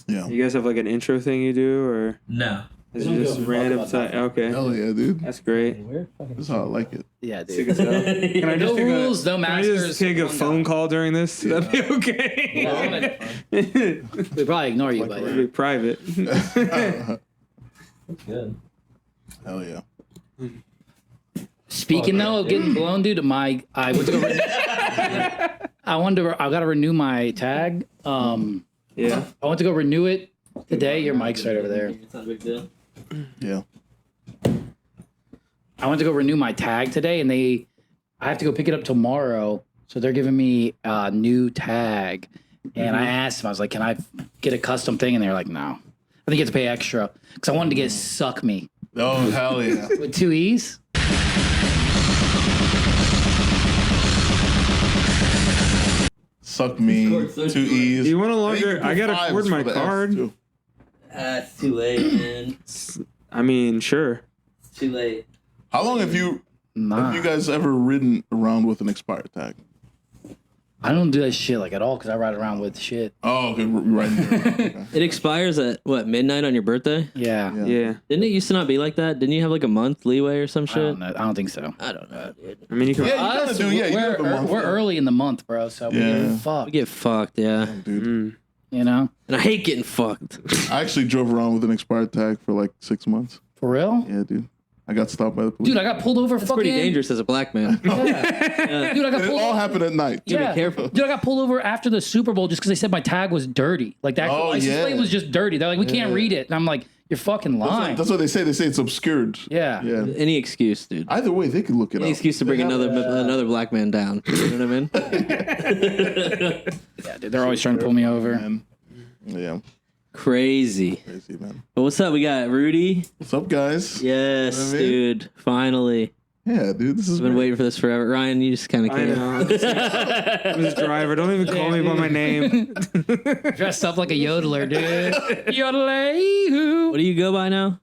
Yeah. You guys have like an intro thing you do, or No. is it just random time? Okay. Hell yeah, dude. That's great. That's how I like it. Yeah, Sick dude. as hell. Can I just No take rules, no Can I masters. just take a phone call during this? Yeah. That'd be okay. Yeah, we probably ignore you, but It'd be private. That's good. Hell yeah. speaking though of getting blown, dude, I went to go. I got to renew my tag. Yeah. I went to go renew it today. Your mic's right over there. It's not a big deal. Yeah. I went to go renew my tag today, and I have to go pick it up tomorrow. So they're giving me a new tag, and I asked them, I was like, "Can I get a custom thing?" And they're like, "No, I think you have to pay extra." Because I wanted to get Suck Me Oh, hell yeah. with 2 E's. Suck me, 2 E's. Do you want to I think longer? you I gotta fives cord my for the F, card. too. It's too late, man. I mean, sure. It's too late. How long have you Nah, guys ever ridden around with an expired tag? I don't do that shit like at all because I ride around with shit. Oh, okay, right there. Okay. It expires at what, midnight on your birthday? Yeah. Yeah. Didn't it used to not be like that? Didn't you have like a month leeway or some I shit? don't know. I don't think so. I don't know, dude. I mean, you can. Yeah, you kinda do. Yeah, you have a month. We're early in the month, bro. So we Yeah. get fucked. We get fucked, yeah. Dude, You know, And I hate getting fucked. I actually drove around with an expired tag for like 6 months. for real, Yeah, dude. I got stopped by the police. dude. I got pulled over. It's fucking pretty dangerous as a black man. Yeah. Dude, I got And it pulled all over. happened at night. be careful. Dude, I got pulled over after the Super Bowl just because they said my tag was dirty. Like the actual Oh, license yeah. plate was just dirty. They're like, we can't read it. And I'm like, you're fucking lying. That's what they say. They say it's obscured. Yeah. Yeah. Any excuse, dude. Either way, they could look it Any up. excuse to bring another black man down. You know what I mean? Yeah, dude, they're always trying to pull me over. Man. Yeah. Crazy. Crazy, man. But what's up? We got Rudy. What's up, guys? Yes, You know what I mean? dude. Finally. Yeah, dude. This has I've been waiting for this forever. Ryan, you just kind of I came. know. I'm this driver. Don't even call me by my name. Dressed up like a yodeler, dude. Yodelay. What do you go by now?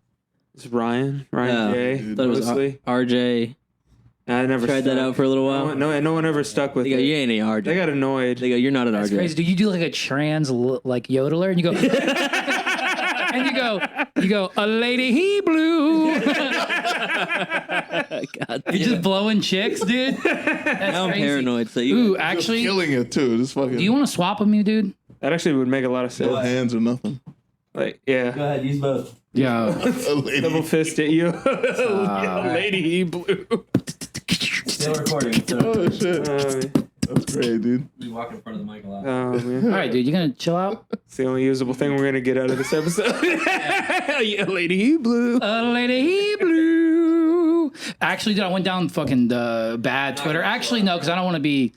It's Ryan. Ryan Yeah. J. Dude. I thought it was Mostly. RJ. I never Tried that stuck. out for a little while. No one ever stuck with They go, it. you ain't an RJ. They got annoyed. They go, you're not an That's RJ. crazy. Do you do like a trans like yodeler? And you go, and you go, a lady he blew. God, You're just blowing chicks, dude. That's now I'm crazy. paranoid. So you. Ooh, Just actually, killing it too. Just fucking do you want to swap with me, dude? That actually would make a lot of sense. no hands or nothing. Like, yeah. ahead, use both. Yeah. A lady. Double fist at you. Lady he blew. Still recording. Oh shit. That's great, dude. You walk in front of the mic a lot. Oh, man. All right, dude, you gonna chill out? It's the only usable thing we're gonna get out of this episode. Yeah, lady he blew. A lady he blew. Actually, dude, I went down fucking the bad Twitter. Actually, no, because I don't want to be.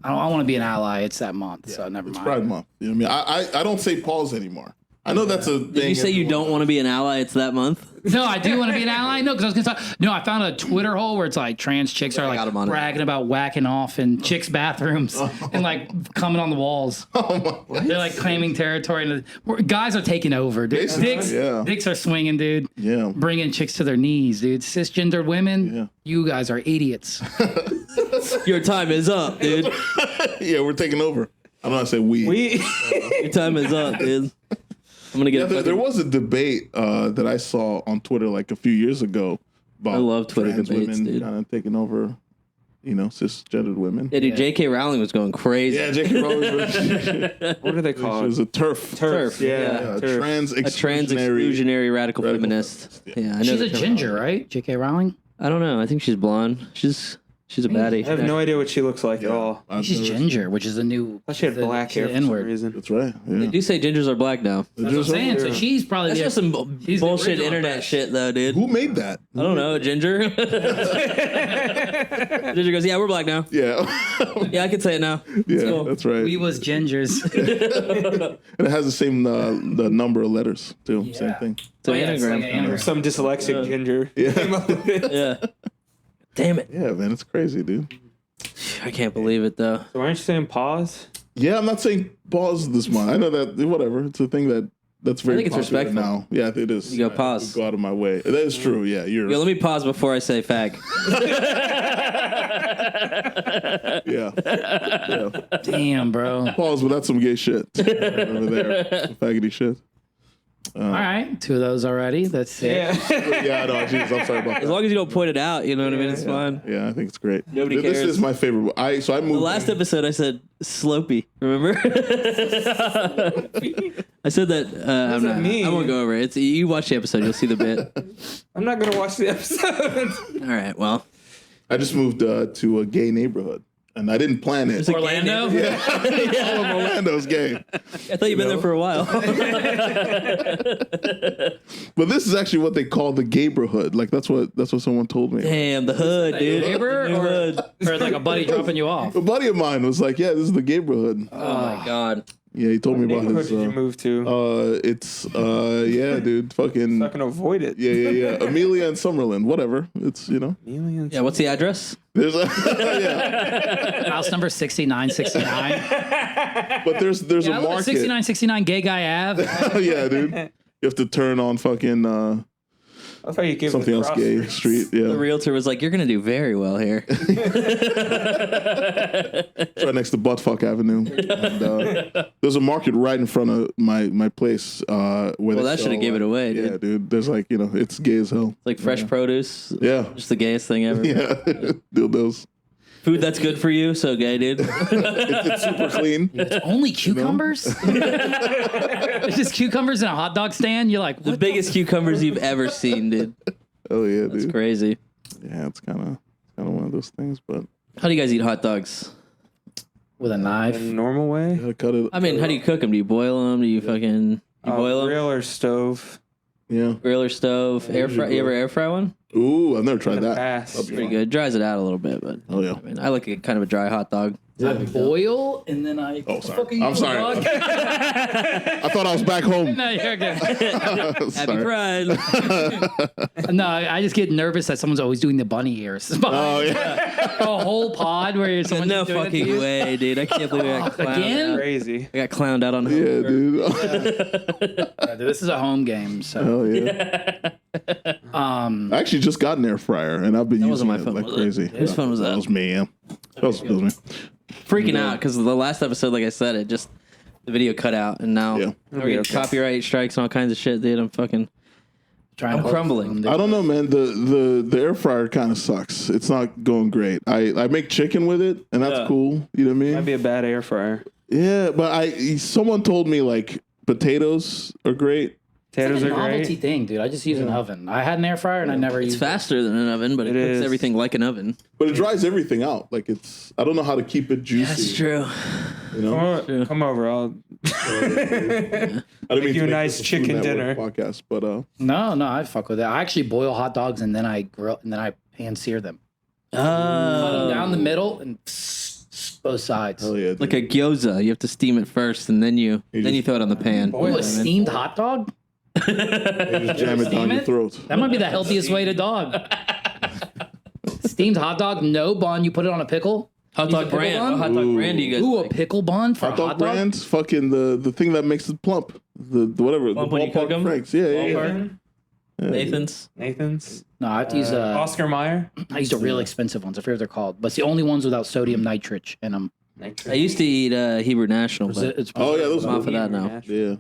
I don't want to be an ally. It's that month, so never mind. Pride Month. You know what I mean? I don't say pause anymore. I know that's a thing. Did you say you don't want to be an ally? It's that month. No, I do want to be an ally. No, because I was gonna talk. No, I found a Twitter hole where it's like trans chicks are got 'em like on it. bragging about whacking off in chicks' bathrooms and like coming on the walls. Oh my. They're like claiming territory, and guys are taking over. Dude. Basically, yeah. Dicks are swinging, dude. Yeah. Bringing chicks to their knees, dude. Cisgendered women, Yeah. you guys are idiots. Your time is up, dude. Yeah, we're taking over. I don't know how to say we. Your time is up, dude. I'm gonna get. Yeah, a fucking, there was a debate that I saw on Twitter like a few years ago about I love Twitter trans debates, women dude. kind of taking over, you know, cisgendered women. Yeah, dude. J.K. Rowling was going crazy. Yeah, J.K. Rowling What do they call she it? was a turf. Turf, Yeah. Yeah, turf. trans A trans exclusionary radical feminist. Yeah, I know. She's the a term. ginger, right? J.K. Rowling. I don't know. I think she's blonde. She's a baddie. I have no idea what she looks like at all. She's ginger, which is a new. I thought she had black hair for some N-word. reason. That's right. Yeah. They do say gingers are black now. That's what I'm saying. So she's probably That's just some she's the bullshit original internet black. shit, though, dude. Who made that? I don't know, Ginger. Ginger goes, yeah, we're black now. Yeah. Yeah, I can say it now. Yeah, that's right. We was gingers. And it has the same the number of letters too. Same thing. It's an Oh, yeah, it's anagram. like an anagram. Some dyslexic ginger. Yeah. Yeah. Damn it. Yeah, man, it's crazy, dude. I can't believe it, though. So why aren't you saying pause? Yeah, I'm not saying pause this month. I know that whatever. It's a thing that that's very think it's popular respectful. now. Yeah, it is. You go pause. Go out of my way. That is true. Yeah, you're. Yo, let me pause before I say fag. yeah. Damn, bro. Pause, but that's some gay shit over there. Some faggoty shit. All right, 2 of those already. That's it. Yeah, I know. Jeez, I'm sorry about As that. long as you don't point it out, you know what I mean? It's fine. Yeah, I think it's great. Nobody This cares. is my favorite. I moved. The last episode, I said Slopey. Remember? I said that. I'm not. mean? I won't go over it. It's, you watch the episode, you'll see the bit. I'm not gonna watch the episode. All right. Well, I just moved to a gay neighborhood, and I didn't plan it. Orlando? All of Orlando's gay. I thought you've been there for a while. But this is actually what they call the gayborhood. Like that's what someone told me. Damn, the hood, dude. Neighbor The or, hood. or like a buddy dropping you off? A buddy of mine was like, "Yeah, this is the gayborhood." Oh my god. Yeah, he told me about Neighborhood his. did you move to? It's yeah, dude, fucking Not gonna avoid it. yeah. Amelia and Summerlin, whatever. It's Millions. Yeah. What's the address? there's yeah, House number 6969. but there's Yeah, a I live at market. 6969 Gay Guy Ave. Yeah, dude, you have to turn on fucking I thought you gave something the else gay crossroads. street. The Yeah, realtor was like, "You're gonna do very well here." it's right next to Buttfuck Avenue. And, there's a market right in front of my place. Where Well, that should have gave it away, dude. Yeah, dude. There's like it's gay as hell. Like fresh produce. Yeah, Just the gayest thing ever. yeah, dildos. Food that's good for you, so gay, dude. It's super clean. Only cucumbers? It's just cucumbers in a hot dog stand? You're like, The what? biggest cucumbers you've ever seen, dude. Oh yeah, It's dude. crazy. Yeah, it's kind of one of those things, but How do you guys eat hot dogs? With a In a knife? normal way. I cut it. I mean, how do you cook them? Do you boil them? Do you fucking boil them? Grill or stove. Yeah. Grill or stove? Air fry? You ever air fry one? Ooh, I've never tried In the that. past. That'd be Pretty fun. good. Dries it out a little bit, but Oh yeah. I mean, I like a kind of a dry hot dog. I boil and then I. Oh, What the sorry. fuck are you I'm doing, sorry. dog? I thought I was back home. No, you're good. Happy Sorry. Pride. No, I just get nervous that someone's always doing the bunny ears. Oh yeah. A whole pod where someone's No doing it to fucking you. way, dude. I can't believe I got clowned Again? out. Crazy. I got clowned out on Yeah, hunger. dude. Yeah, dude, this is a home game, so Oh yeah. I actually just got an air fryer and I've been wasn't using my it phone, like was it? crazy. Whose phone was that? That was me. Yeah. That was me. Freaking out because the last episode, like I said, the video cut out, and now Yeah. we're getting copyright strikes and all kinds of shit, dude. I'm trying to crumbling. I don't know, man. The air fryer kind of sucks. It's not going great. I make chicken with it, and that's Yeah. cool. You know what I mean? Might be a bad air fryer. Yeah, but someone told me like potatoes are great. Potatoes It's are a novelty great. thing, dude. I just use an oven. I had an air fryer and I never It's used faster than an oven, but it It cooks is. everything like an oven. But it dries everything out. Like I don't know how to keep it juicy. That's true. You know? Come over. I'll I didn't mean you to a make nice this a Food chicken Network dinner. podcast, but No, I fuck with it. I actually boil hot dogs and then I grill and then I pan sear them. Cut them down the middle and both sides. hell yeah, dude. Like a gyoza, you have to steam it first, and then you throw it on the pan. Ooh, a steamed hot dog? You just jam it down Steam your it? throat. That might be the healthiest way to dog. Steamed hot dog, no bun. You put it on a pickle. Hot dog pickle brand. bun? What hot dog brand do you guys Ooh, a like? pickle bun for Hot a dog hot dog. brand, fucking the thing that makes it plump. The whatever. Plump the when you cook ballpark 'em? Franks. Yeah. Nathan. Nathan's. Nathan's. No, I have to use Oscar Mayer. I use the real expensive ones. I forget what they're called, but it's the only ones without sodium nitrate in them. I used to eat Hebrew National, but It's Oh yeah, those I'm are off of that now. Yeah.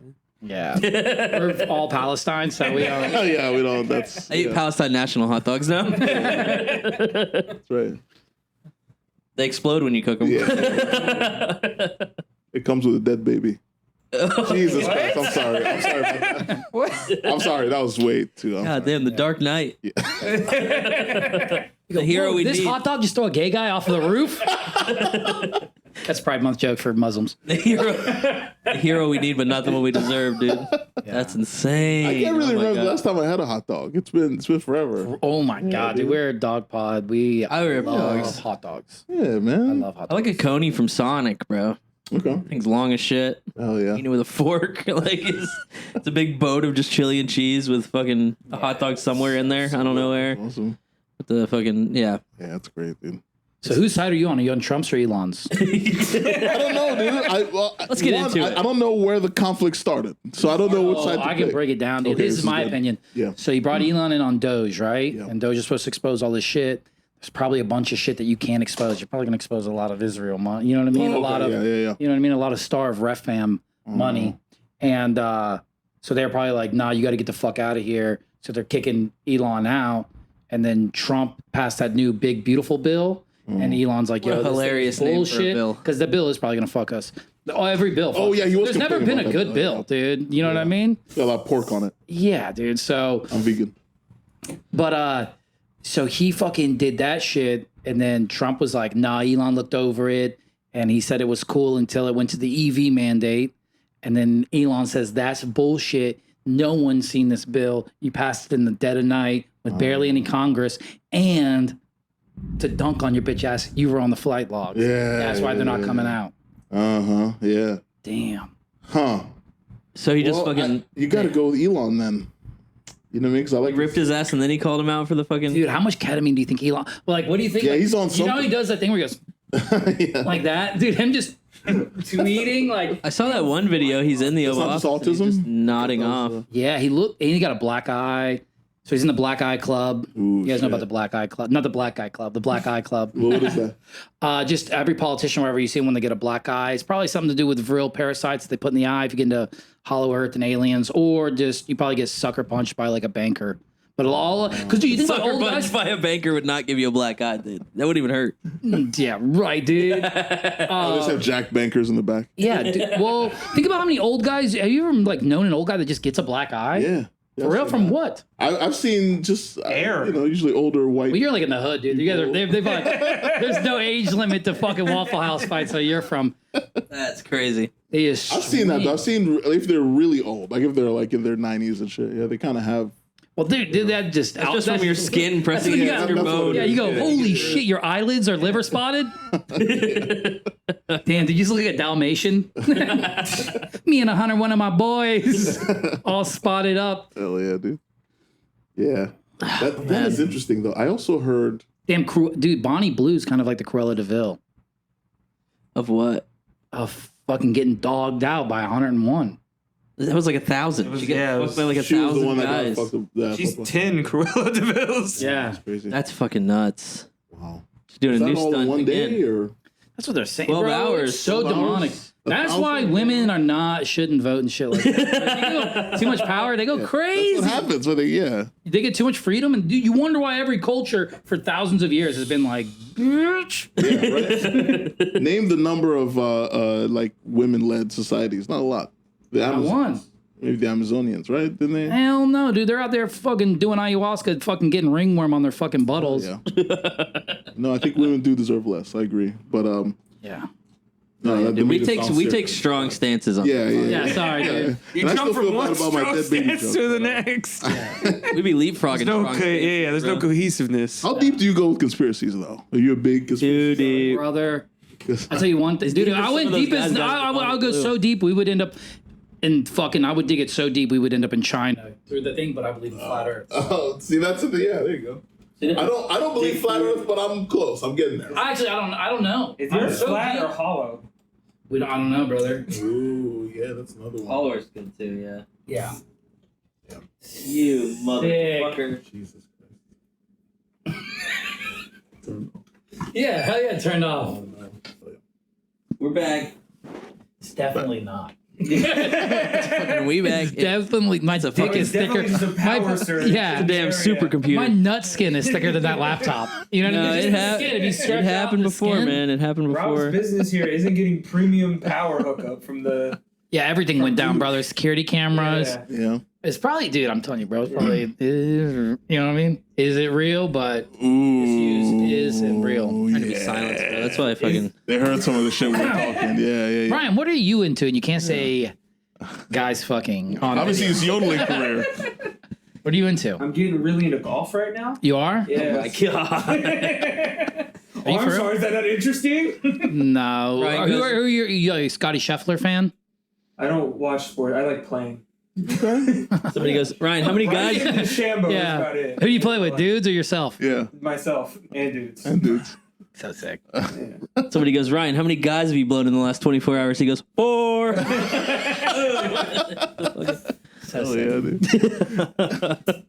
yeah. We're all Palestine, so we are. Oh yeah, we don't. That's I eat yeah, Palestine National hot dogs now. that's right. They explode when you cook them. Yeah. It comes with a dead baby. Jesus Christ! I'm sorry. I'm sorry about that. What? I'm sorry. That was way too. God damn, the Dark Knight. The hero we This need. hot dog just throw a gay guy off of the roof. That's Pride Month joke for Muslims. The hero we need, but not the one we deserve, dude. That's insane. I can't really Oh my remember the God. last time I had a hot dog. It's been forever. Oh my god, dude, we're a dog pod. I rip love dogs. hot dogs. Yeah, I man. love hot I dogs. like a coney from Sonic, bro. Okay. Thing's long as shit. Oh yeah. Eating it with a fork. Like it's a big boat of just chili and cheese with fucking a hot dog somewhere in there. I don't know where. Awesome. But the fucking yeah. Yeah, that's great, dude. So whose side are you on? Are you on Trump's or Elon's? I don't know, dude. Let's get into it. I don't know where the conflict started, so I don't know which side to I pick. can break it down, dude. Okay, This is my good. opinion. Yeah. So you brought Elon in on Doge, right? Yeah. And Doge is supposed to expose all this shit. There's probably a bunch of shit that you can't expose. You're probably gonna expose a lot of Israel money. You know what I mean? Oh, a lot okay, of yeah. you know what I mean? A lot of Star of Refam money. And so they're probably like, nah, you gotta get the fuck out of here. So they're kicking Elon out. And then Trump passed that new big beautiful bill. And Elon's like, What yo, a this hilarious thing is name for a bill. Because the bill is probably gonna fuck us. Oh, every bill. Oh, yeah, he was There's never complaining been a about that good bill, bill, dude. You know what I mean? Got a lot of pork on it. Yeah, dude. So I'm vegan. but so he fucking did that shit, and then Trump was like, nah, Elon looked over it, and he said it was cool until it went to the EV mandate. And then Elon says, that's bullshit. No one's seen this bill. You passed it in the dead of night with barely any Congress. And to dunk on your bitch ass, you were on the flight logs. Yeah, That's why they're not coming out. Yeah. Damn. Huh. So he just Well, fucking you got to go with Elon then. You know what I mean? Because I like ripped his ass and then he called him out for the fucking. Dude, how much ketamine do you think Elon? Like, what do you think? Yeah, like, he's on You know, something. he does that thing where he goes yeah. like that, dude. Him just tweeting like, I saw that one video. He's in the Oval not just Office and he's autism? just nodding off. yeah, he looked. And he got a black eye, so he's in the Black Eye Club. Ooh, You guys know shit. about the Black Eye Club? Not the Black Eye Club, the Black Eye Club. What is that? Just every politician, wherever you see them, when they get a black eye, it's probably something to do with real parasites that they put in the eye if you get into Hollow Earth and aliens, or just you probably get sucker punched by like a banker. But it'll all because do you think about Sucker old punched guys? by a banker would not give you a black eye, dude. That wouldn't even hurt. Yeah, right, dude. I just have Jack Bankers in the back. Yeah, dude. Well, think about how many old guys. Have you ever like known an old guy that just gets a black eye? Yeah. For real? From what? I've seen just Air. usually older white. Well, you're like in the hood, dude. You guys are, they've like, there's no age limit to fucking Waffle House fights. So you're from. That's crazy. He is. I've seen that. Though. I've seen if they're really old, like if they're like in their 90s and shit. Yeah, they kind of have. Well, dude, that just That's just from your skin pressing what you against got. your That's what bone. it Yeah, you go, Yeah, holy yeah. shit, your eyelids are liver spotted? Damn, did you just look at Dalmatian? Me and 101 of my boys all spotted up. Hell yeah, dude. Yeah, that is interesting though. I also heard. Damn, dude, Bonnie Blue's kind of like the Cruella de Vil Of what? of fucking getting dogged out by 101. That was like 1,000. was- She got yeah, it fucked was- by like She was the 1,000 one that guys. got fucked up. Yeah, She's fucked up. 10 Cruella de Vil's. Yeah, Crazy. That's fucking nuts. Wow. She's doing Is a that new all in stunt one again. day or? that's what they're saying. 12 bro. hours. It's so 12 demonic. hours? That's 1,000? why women are not shouldn't vote and shit like that. Too much power, they go crazy. What happens when they They get too much freedom, and you wonder why every culture for thousands of years has been like, bitch. right? Name the number of like women-led societies. Not a lot. The I won. Maybe the Amazonians, right? Didn't they? Hell no, dude. They're out there fucking doing ayahuasca, fucking getting ringworm on their fucking buttholes. Yeah. No, I think women do deserve less. I agree, but Yeah. no, that didn't We make it sound take serious. strong stances on Yeah, yeah. Yeah, sorry, dude. You And I jump still feel from one bad about my strong dead baby stance joke. to the next. We be leapfrogging No, strong there's no bro. cohesiveness. How deep do you go with conspiracies, though? Are you a big conspiracy? Dude, Brother. I tell you one thing, dude. deep as I some went of those deep guys as got I'll go blue. so deep we would end up in fucking. I would dig it so deep we would end up in China through the thing, but I believe in flat Earth. Oh, see, that's the yeah. There you go. I don't believe flat Earth, but I'm close. I'm getting there. Actually, I don't know. Is I'm yours so flat deep. or hollow? I don't know, brother. Ooh, yeah, that's another one. Followers good too, yeah. Yeah. You motherfucker. Jesus Christ. Yeah, hell yeah, turned off. We're back. It's definitely not. And we back. Definitely, my dick fucking- is thicker. Definitely just a power surge. Yeah, Damn Area. supercomputer. my nut skin is thicker than that laptop. You know what I No, mean? it, Just the skin, if you it stretch out happened the before, skin- man. It happened Rob's before. business here isn't getting premium power hookup from the. Yeah, everything went down, brother. Security cameras. Yeah. Yeah. It's probably, dude. I'm telling you, bro. It's probably, you know what I mean? Is it real? But Ooh. is it real? Oh, Trying to be silent, bro. That's why I fucking. They heard some of the shit we were talking. Yeah. Brian, what are you into? And you can't say guys fucking on. Obviously, his yodeling career. What are you into? I'm getting really into golf right now. You are? Yeah. God. Oh, you I'm for real? sorry. Is that not interesting? No. Brian Who goes- are you? A Scotty Scheffler fan? I don't watch sport. I like playing. Somebody goes, Ryan, how many Right guys? in the Shambo is Yeah. about it. Who do you play with, dudes or yourself? Yeah. Myself and dudes. And dudes. So sick. Somebody goes, Ryan, how many guys have you blown in the last 24 hours? He goes, 4. So Oh sick. yeah, dude.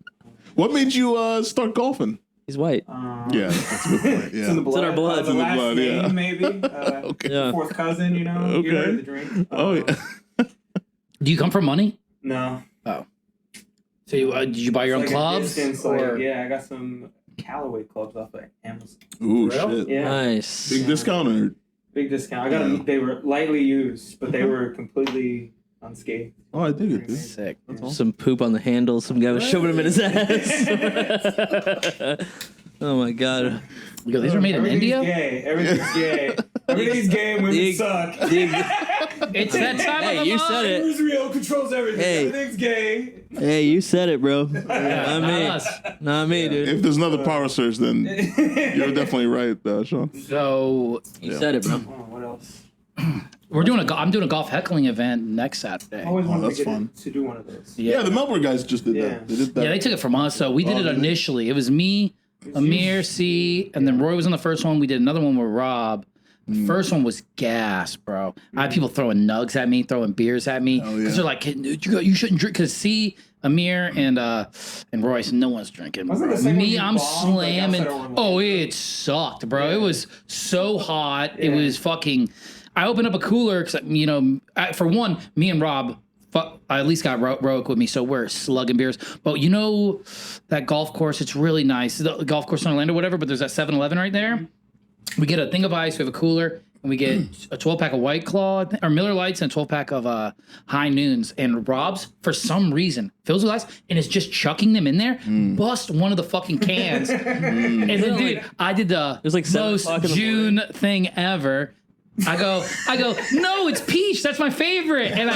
What made you start golfing? He's white. Yeah, that's a good point. It's in the Yeah. blood. in our blood. The It's in the last blood, name, yeah. maybe. Okay. Yeah. Fourth cousin, you know. Okay. You heard the drink. Oh yeah. Do you come from money? No. Oh. So did you buy your own It's like a clubs? distance, Or? like, yeah, I got some Callaway clubs off of Amazon. Ooh Real? shit. Yeah. Nice. Big discount or? Big discount. I got them. They were lightly used, but they were completely unscathed. Oh, I dig it, dude. Sick. That's awesome. Some poop on the handle. Some guy was shoving him in his ass. Oh my god. You go, these were made in Everything's India? gay. Everything's gay. Everything's gay and women The- suck. It's that time Hey, of the you month. said it. Israel controls everything. Hey. Everything's gay. Hey, you said it, bro. Not Not me. us. Not me, dude. If there's another power surge, then you're definitely right, Sean. So You said it, bro. Oh, what else? I'm doing a golf heckling event next Saturday. I always wanted that's to get fun. to do one of those. Yeah, the Melbourne guys just did Yeah. that. They did that. Yeah, they took it from us. So we did Oh, it did they? initially. It was me, Amir, C, and then Roy was on the first one. We did another one with Rob. The first one was gas, bro. I had people throwing nugs at me, throwing beers at me. Oh, Because yeah. they're like, "Dude, you shouldn't drink. Because C, Amir, and Roy said, no one's drinking. Wasn't Bro. the second Me, one I'm you bombed, like, slamming. outside Orlando? Oh, it sucked, bro. It was so hot. It Yeah. was fucking. I opened up a cooler because, for one, me and Rob, I at least got Roic with me, so we're slugging beers. But you know that golf course, it's really nice. The golf course in Orlando, whatever, but there's that 7-Eleven right there. We get a thing of ice, we have a cooler, and we get a 12-pack of White Claw, or Miller Lights, and a 12-pack of High Noons. And Rob's, for some reason, fills with ice, and is just chucking them in there, bust one of the fucking cans. And then, dude, I did the was like 7 most o'clock in the June thing ever. I go, no, it's peach. That's my favorite. And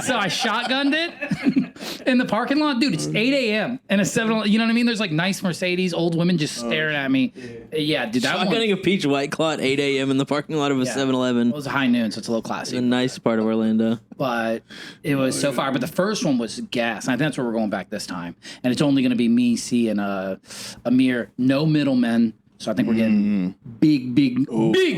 so I shotgunned it in the parking lot. Dude, it's 8 a.m. and a 7, you know what I mean? There's like nice Mercedes, old women just staring at me. Yeah, dude, that one Shotgunning a peach White Claw at 8 a.m. in the parking lot of a Yeah. 7-Eleven. was a High Noon, so it's a little The classy. nice part of Orlando. But it was so far. But the first one was gas. And I think that's where we're going back this time. And it's only going to be me, C, and Amir. No middlemen. So I think we're getting big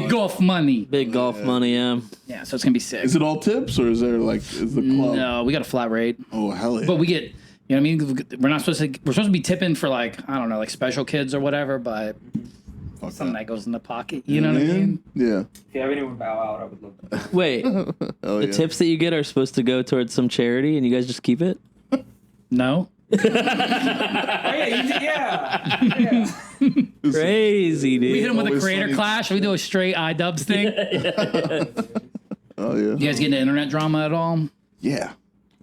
golf money. Big golf money, yeah. Yeah, so it's going to be sick. Is it all tips or is there is the club? No, we got a flat rate. Oh hell yeah. But we get, you know what I mean? We're supposed to be tipping for like, I don't know, like special kids or whatever, but Fuck something that. that goes in the pocket. You know what I mean? Yeah. If you have anyone bow out, I would love that. Wait, Oh the yeah. tips that you get are supposed to go towards some charity and you guys just keep it? No? Oh, yeah. Crazy, dude. We hit them with a Always creator funny. clash. We do a straight iDubbbz thing. Oh yeah. You guys get into internet drama at all? Yeah.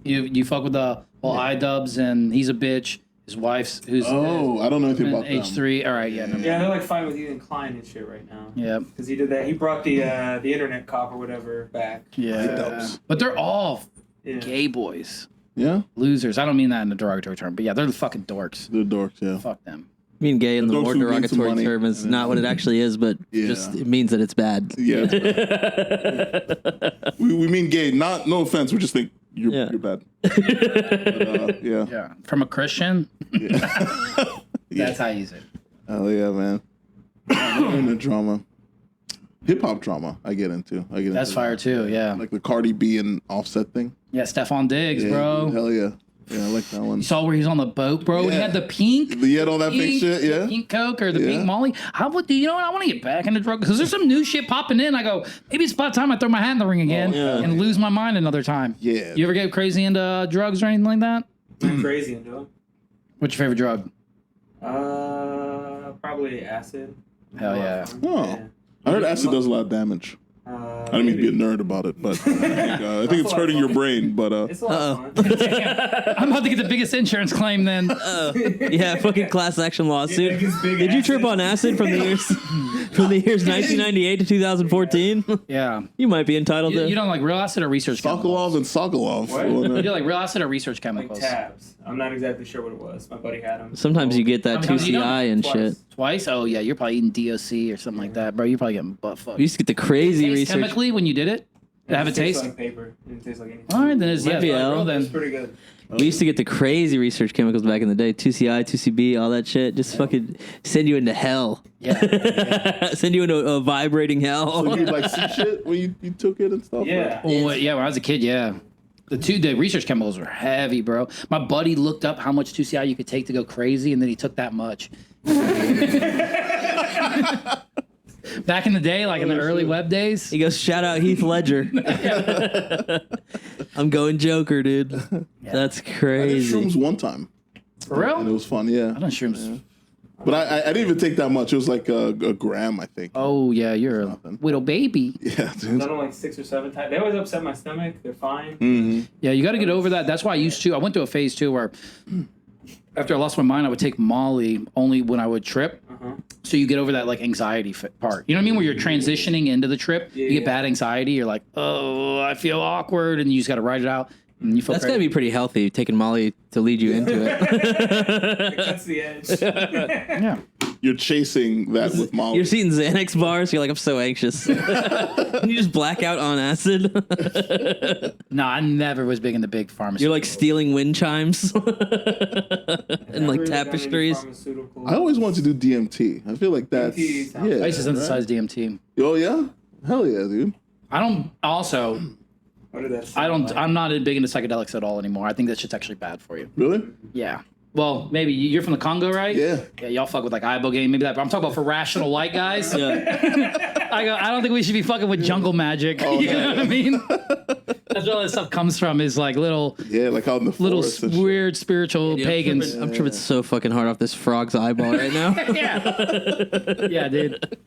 You fuck with the whole iDubbbz and he's a bitch. His wife's who's Oh, I don't know anything about them. H3. All right, yeah. No, Yeah, they're like fighting with Ethan Klein and shit right now. yeah. Because he did that. He brought the internet cop or whatever back. Yeah. iDubbbz. But they're all Yeah. gay boys. Yeah. Losers. I don't mean that in a derogatory term, but yeah, they're the fucking dorks. They're dorks. Yeah. Fuck them. I mean, gay in the Those more who need some derogatory money. term is not what it actually is, but Yeah. just it means that it's bad. Yeah. we mean gay. No offense. We just think you're Yeah. you're bad. But, yeah. Yeah. From a Christian, Yeah. that's how you use it. Oh yeah, man. In the drama, hip hop drama. I get into. That's fire too. Yeah. Like the Cardi B and Offset thing. Yeah. Stephon Diggs, Yeah, bro. dude, hell yeah. Yeah, I like that one. You saw where he was on the boat, bro. And he Yeah. had the pink. He had all that fake pink- shit. the Yeah. pink Coke or the Yeah. pink Molly. Do you know what? I want to get back into drugs because there's some new shit popping in. I go, maybe it's about time I throw my hat in the ring again yeah. and lose my mind another time. Yeah. You ever get crazy into drugs or anything like that? I'm crazy into it. What's your favorite drug? Probably acid. Hell yeah. Oh. I heard acid does a lot of damage. I didn't mean to be a nerd about it, but I think it's hurting your brain. But It's a lot of fun. I'm about to get the biggest insurance claim then. Yeah, fucking class action lawsuit. Yeah, his big Did you trip acid. on acid from the years 1998 to 2014? Yeah. You might be entitled You to. don't like real acid or research chemicals? Sokolov and Sokolov. What? You do like real acid or research Like chemicals? tabs. I'm not exactly sure what it was. My buddy had them. Sometimes you get that How many times you 2CI and Twice. shit. Twice? Oh yeah, you're probably eating DOC or something like that, bro. You're probably getting butt fucked. We used to get the crazy Taste research. chemically when you did it? Have a taste? Like paper. It didn't taste like anything. All right, then it's Might be L. It's then. pretty good. We used to get the crazy research chemicals back in the day. 2CI, 2CB, all that shit. Just fucking send you into hell. Yeah. Send you into a vibrating hell. So you like see shit when you took it and stuff? Yeah. Well, yeah, when I was a kid, yeah. The research chemicals were heavy, bro. My buddy looked up how much 2CI you could take to go crazy, and then he took that much. Back in the day, like in the early web days. He goes, shout out Heath Ledger. I'm going Joker, dude. That's I did crazy. shrooms one time, For real? and it was fun. Yeah, I done shrooms. but I didn't even take that much. It was like a gram, I think. Oh, yeah, you're a little baby. Yeah, I've dude. done them like 6 or 7 times. They always upset my stomach. They're fine. Mm-hmm. Yeah, you got to get over that. That's why I used to. I went through a phase too where after I lost my mind, I would take Molly only when I would trip. So you get over that like anxiety part. You know what I mean? Where you're transitioning into the trip, you get bad anxiety. You're like, oh, I feel awkward, and you just got to write it out. And you feel That's got to be pretty healthy, taking Molly to lead you into it. It cuts the edge. yeah. You're chasing that with Molly. You're eating Xanax bars, you're like, I'm so anxious. And you just black out on acid. No, I never was big into big pharmacy. You're like stealing wind chimes and like tapestries. I always wanted to do DMT. I feel like that's DMT sounds yeah. I used to synthesize DMT. Oh yeah, hell yeah, dude. I don't. Also, What did that I don't. sound like? I'm not big into psychedelics at all anymore. I think that shit's actually bad for you. Really? Yeah. Well, maybe you're from the Congo, right? Yeah. Yeah, y'all fuck with like ibogaine, maybe that. But I'm talking about for rational light guys. Yeah. I don't think we should be fucking with jungle magic. You know what I mean? That's where all that stuff comes from. Is like little Yeah, like out in the little forest and shit. weird spiritual Dude, pagans. I'm tripping so fucking hard off this frog's eyeball right now. Yeah, dude.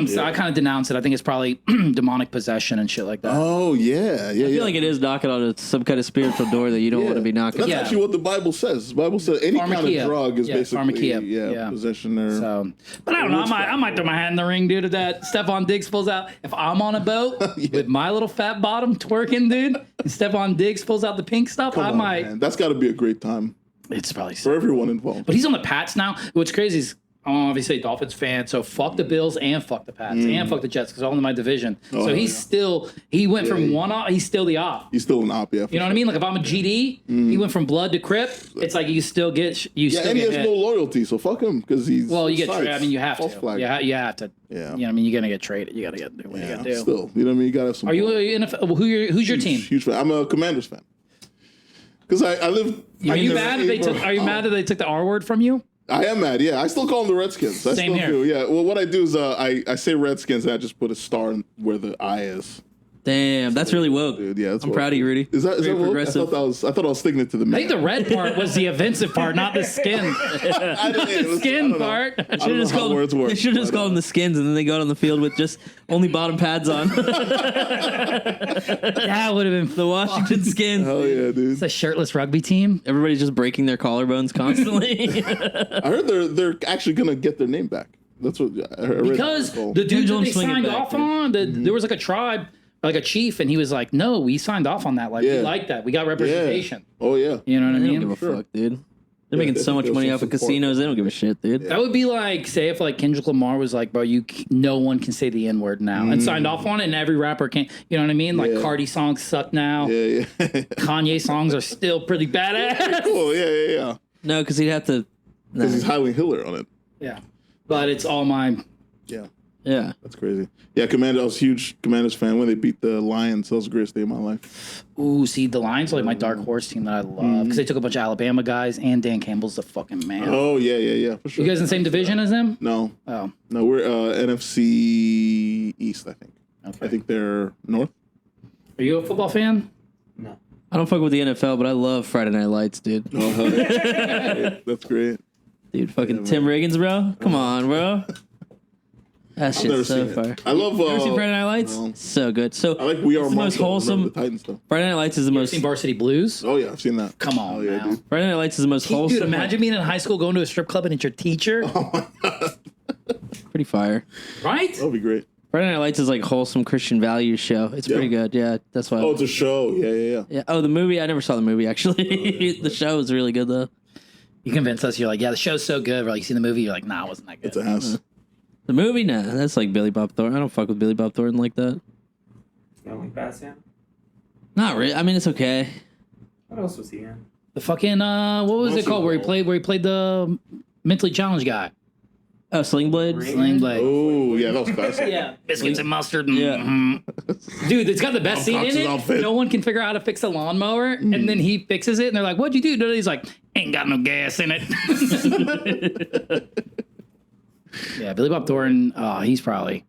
So I kind of denounce it. I think it's probably demonic possession and shit like that. Oh yeah, yeah, I feel like it is knocking on some kind of spiritual door that you don't want to be knocking. That's Yeah. actually what the Bible says. The Bible says any kind Pharmakia. of drug is Yeah, basically pharmakia. Yeah. possession or So, but I don't know. I might throw my hat in the ring, dude. If that Stephon Diggs pulls out, if I'm on a boat with my little fat bottom twerking, dude, and Stephon Diggs pulls out the pink stuff, Come I on, might. man. That's got to be a great time It's probably. for everyone involved. But he's on the Pats now. What's crazy is I'm obviously a Dolphins fan, so fuck the Bills and fuck the Pats and fuck the Jets because all in my division. So he's still he went from one op. He's still the op. He's still an op, yeah. for You know what I mean? Like if I'm a GD, he went from blood to Crip. It's like you still get Yeah, still and he get has hit. no loyalty, so fuck him because he's. Well, you get sides. traded. I mean, you have False to. flag. You have to. Yeah. You know what I mean? You're gonna get traded. You gotta do what you gotta do. Still, you know what I mean? You gotta have some. Are you in who's your team? Huge fan. I'm a Commanders fan. Because I live. Are you mad that they took? Are you mad that they took the R word from you? I am mad. Yeah, I still call them the Redskins. I Same still here. do. Yeah. Well, what I do is I say Redskins and I just put a star where the I is. Damn, that's really woke. Dude, yeah, that's I'm what- proud of you, Rudy. Is that Very woke? progressive. I thought I was sticking it to the I man. think the red part was the offensive part, not the skin. I didn't- hey, listen, I Skin don't know. part. I don't know how words work. They should have just but, called them the skins, and then they go out on the field with just only bottom pads on. That would have been The Washington skins. Hell yeah, dude. It's a shirtless rugby team. Everybody's just breaking their collarbones constantly. I heard they're actually gonna get their name back. That's what I heard. Because the dude that Pendulum they swinging signed back, off dude. on, there was like a tribe, like a chief, and he was like, "No, we signed off on that. Like we Yeah. like that. We got representation." Oh yeah. You know what I They don't mean? give a Sure. fuck, dude. They're Yeah, making they so much think money there's off of some support. casinos. They don't give a shit, dude. That would be like, say, if like Kendrick Lamar was like, "Bro, no one can say the N word now," and signed off on it, and every rapper can. You know what I mean? Like Yeah. Cardi songs suck now. Yeah, yeah. Kanye songs are still pretty badass. Cool. Yeah. No, because he'd have to. Because he's highly Hiller on it. Yeah, but it's all mine. Yeah. Yeah. That's crazy. Yeah, I was a huge Commanders fan when they beat the Lions. That was the greatest day of my life. Ooh, see, the Lions are like my dark horse team that I love because they took a bunch of Alabama guys, and Dan Campbell's the fucking man. Oh yeah, for sure. You guys in the same division as them? No, Oh, we're NFC East. I think. okay. I think they're North. Are you a football fan? No. I don't fuck with the NFL, but I love Friday Night Lights, dude. Oh, hell yeah. That's great. Dude, fucking Tim Riggins, bro. Come on, bro. That I've never shit's so seen far. it. I love. You ever seen Friday Night Lights? no. So good. So I like We Are it's the most Marshall. wholesome. The Titans stuff. Friday Night Lights is the most. Seen Varsity Blues? Oh yeah, I've seen that. Come on Oh yeah, now. dude. Friday Night Lights is the most wholesome. Dude, imagine being in high school going to a strip club and it's your teacher. Pretty fire. Right? That'd be great. Friday Night Lights is like wholesome Christian values show. It's pretty good. Yeah, that's why. Oh, it's a show. Yeah. Yeah. Oh, the movie. I never saw the movie actually. The show was really good though. You convince us, you're like, yeah, the show's so good. We're like, you see the movie? You're like, nah, it wasn't that good. It's a house. The movie, nah, that's like Billy Bob Thornton. I don't fuck with Billy Bob Thornton like that. You don't like Bad Santa? Not really. I mean, it's okay. What else was he in? The fucking what was it called? Where he played the mentally challenged guy. Oh, Sling Blade? Sling Blade. Oh, yeah, that was classic. Yeah. Biscuits and mustard. Yeah. Dude, it's got the best scene in Cox's it. outfit. No one can figure out how to fix a lawnmower, and then he fixes it, and they're like, "What'd you do?" And he's like, "Ain't got no gas in it." Yeah, Billy Bob Thornton. Oh, he's probably.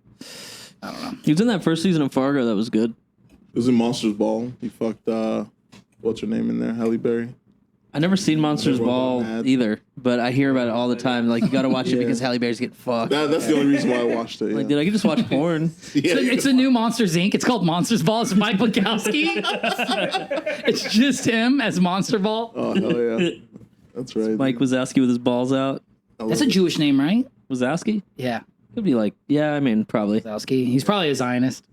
I don't know. He was in that first season of Fargo. That was good. It was in Monsters Ball. He fucked, what's her name in there? Halle Berry. I never seen Monsters Everyone Ball got mad. either, but I hear about it all the time. Like, you got to watch it because Halle Berry's getting fucked. That's the only reason why I watched it. Yeah. Like, dude, I could just watch porn. Yeah, It's a new Monsters Inc. It's called Monsters Ball. It's Mike Wachowski. It's just him as Monster Ball. Oh, hell yeah. That's right. Mike Wazowski with his balls out. That's a Jewish name, right? Wazowski? Yeah, Could be like, yeah, I mean, probably. Wachowski. He's probably a Zionist.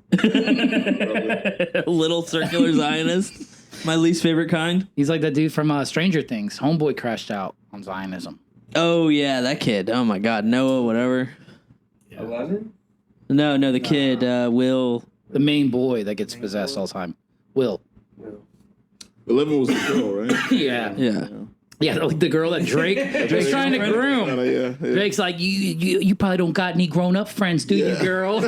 Little circular Zionist. My least favorite kind. He's like that dude from Stranger Things. Homeboy crashed out on Zionism. Oh, yeah, that kid. Oh, my God. Noah, whatever. 11? No, the kid, Will. The main boy that gets possessed all the time. Will. 11 was the girl, right? Yeah. Yeah. Yeah, like the girl that Drake's trying to groom. Yeah. Drake's like, you probably don't got any grown up friends, do you, girl?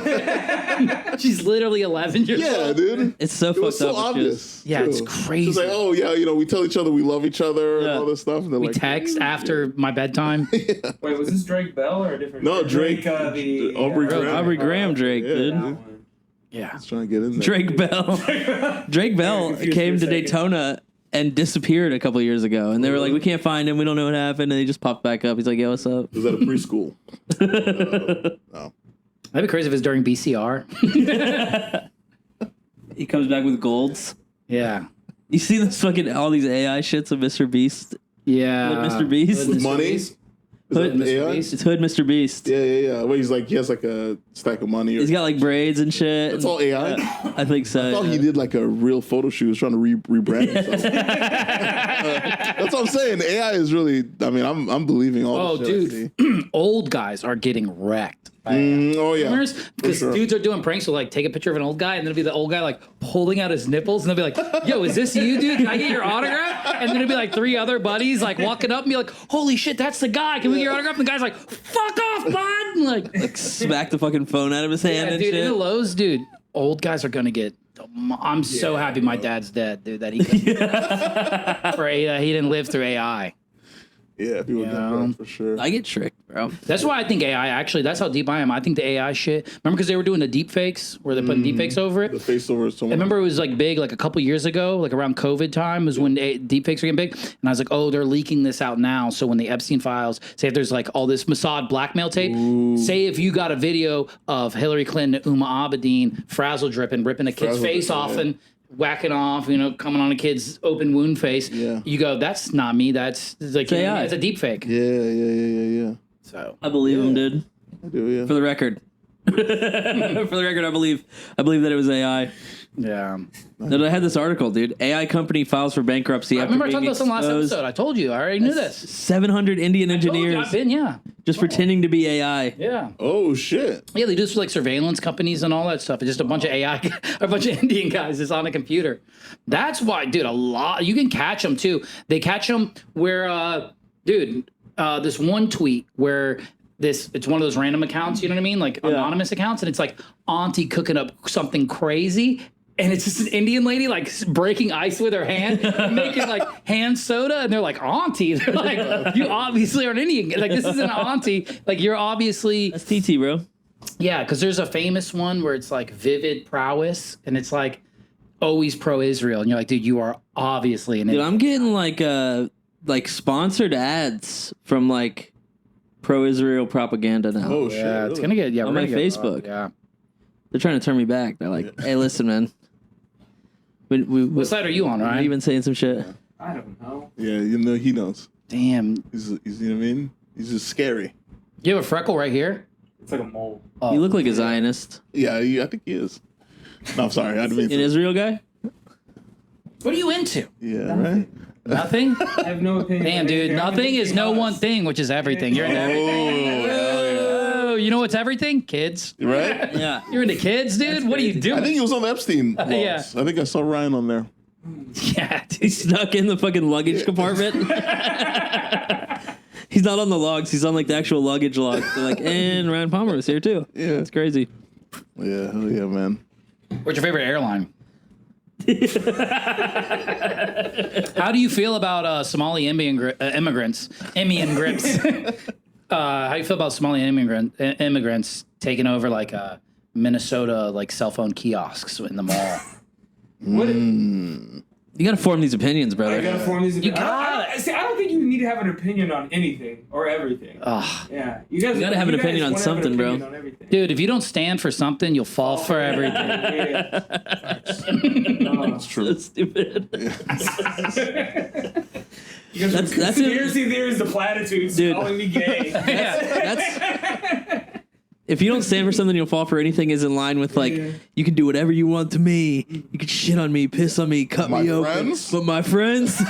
She's literally 11 years Yeah, old. dude. It's so It was fucked so up. obvious. Yeah, it's too. crazy. She's like, oh, yeah, we tell each other we love each other and Yeah. all this stuff. And they're We like, text after my bedtime. Wait, was this Drake Bell or a different? No, Drake. the Aubrey Graham. Aubrey Graham Drake, Yeah, dude. That one. Yeah. He's trying to get in there. Drake Bell. Drake Bell confused came for to a second. Daytona and disappeared a couple years ago. And they were like, we can't find him. We don't know what happened. And he just popped back up. He's like, yo, what's up? Was at a preschool. No. That'd be crazy if it's during BCR. He comes back with golds. Yeah. You see this fucking, all these AI shits of Mr. Beast? Yeah. Hood Mr. Beast? With money? Is that Hood AI? It's Hood Mr. Beast. Yeah. Where he's like, he has like a stack of money. Or, He's got like braids and shit. it's all AI? Yeah, I think so. I thought yeah. he did like a real photo shoot. He was trying to rebrand himself. That's what I'm saying. AI is really, I mean, I'm believing all Oh, the shit I see. dude. Old guys are getting wrecked. Oh, yeah. Because sure. dudes are doing pranks. So like, take a picture of an old guy, and then it'll be the old guy like pulling out his nipples, and they'll be like, "Yo, is this you, dude? Can I get your autograph?" And then it'll be like three other buddies like walking up and be like, "Holy shit, that's the guy! Can we get your autograph?" And the guy's like, "Fuck off, bud!" And like, Smack the fucking phone out of his hand yeah, and dude, in shit. the Lowe's, dude, old guys are gonna get. I'm so happy my dad's dead, dude. That he he didn't live through AI. Yeah, people get Yeah. that for sure. I get tricked, bro. That's why I think AI, actually, that's how deep I am. I think the AI shit, remember because they were doing the deep fakes where they're putting deep fakes over it? The face over I someone. remember it was like big like a couple years ago, like around COVID time was when deep fakes were getting big. And I was like, oh, they're leaking this out now. So when the Epstein files, say if there's like all this Mossad blackmail tape, say if you got a video of Hillary Clinton, Uma Abedin, frazzle dripping, ripping a kid's Frazzle face dripping, off yeah. and whacking off, coming on a kid's open wound face. Yeah. You go, that's not me. That's it's like, AI. it's a deep fake. Yeah. So I believe him, dude. I do, yeah. For the record. For the record, I believe that it was AI. yeah. That I had this article, dude. AI company files for bankruptcy. I remember I talked about this in the last episode. I told you. I already knew this. 700 Indian engineers I've been, yeah. just pretending to be AI. Yeah. Oh, shit. Yeah, they do this for like surveillance companies and all that stuff. It's just a bunch of AI, a bunch of Indian guys just on a computer. That's why, dude, a lot. You can catch them too. They catch them where, this one tweet where it's one of those random accounts, you know what I mean? Like anonymous accounts. And it's like auntie cooking up something crazy. And it's just an Indian lady like breaking ice with her hand, making like hand soda, and they're like, "Auntie," they're like, "You obviously are an Indian. Like this isn't an auntie. Like you're obviously." That's TT, bro. Yeah, because there's a famous one where it's like vivid prowess, and it's like always pro-Israel, and you're like, dude, you are obviously an Dude, Indian. I'm getting like sponsored ads from like pro-Israel propaganda now. Oh, shit. Yeah, it's really? gonna get On we're my gonna get- Facebook. yeah. They're trying to turn me back. They're like, hey, listen, man. What side are you on, We've right? been saying some shit. I don't know. Yeah, he knows. Damn, He's, you know what I mean? He's just scary. you have a freckle right here. It's like a mole. Oh. You look like a Zionist. Yeah, I think he is. No, I'm sorry. I didn't mean An to. Israel guy? What are you into? Yeah, right? Nothing. I have no opinion. Damn, dude, nothing is no one thing, which is everything. You're in everything. Oh, Oh, you know what's everything? Kids. Right? Yeah. You're into kids, dude? What are you I doing? think he was on the Epstein laws. Yeah. I think I saw Ryan on there. Yeah, dude. He's stuck in the fucking luggage compartment. He's not on the logs. He's on like the actual luggage log. They're like, and Ryan Palmer was here too. Yeah. It's crazy. Yeah, hell yeah, man. What's your favorite airline? How do you feel about Somali immigrants? How do you feel about Somali immigrants taking over like Minnesota like cell phone kiosks in the mall? What? You gotta form these opinions, I brother. gotta form these. You See, I don't think you need to have an opinion on anything or everything. Ugh. Yeah, you guys. You gotta have an guys opinion on wanna have an something, bro. opinion on everything. Dude, if you don't stand for something, you'll fall for everything. Yeah. That's true. So stupid. You guys That's conspiracy theories, the platitudes, Dude. calling me gay. That's if you don't stand for something, you'll fall for anything. Is in line with like you can do whatever you want to me. You can shit on me, piss on me, cut My me open. friends? But my friends,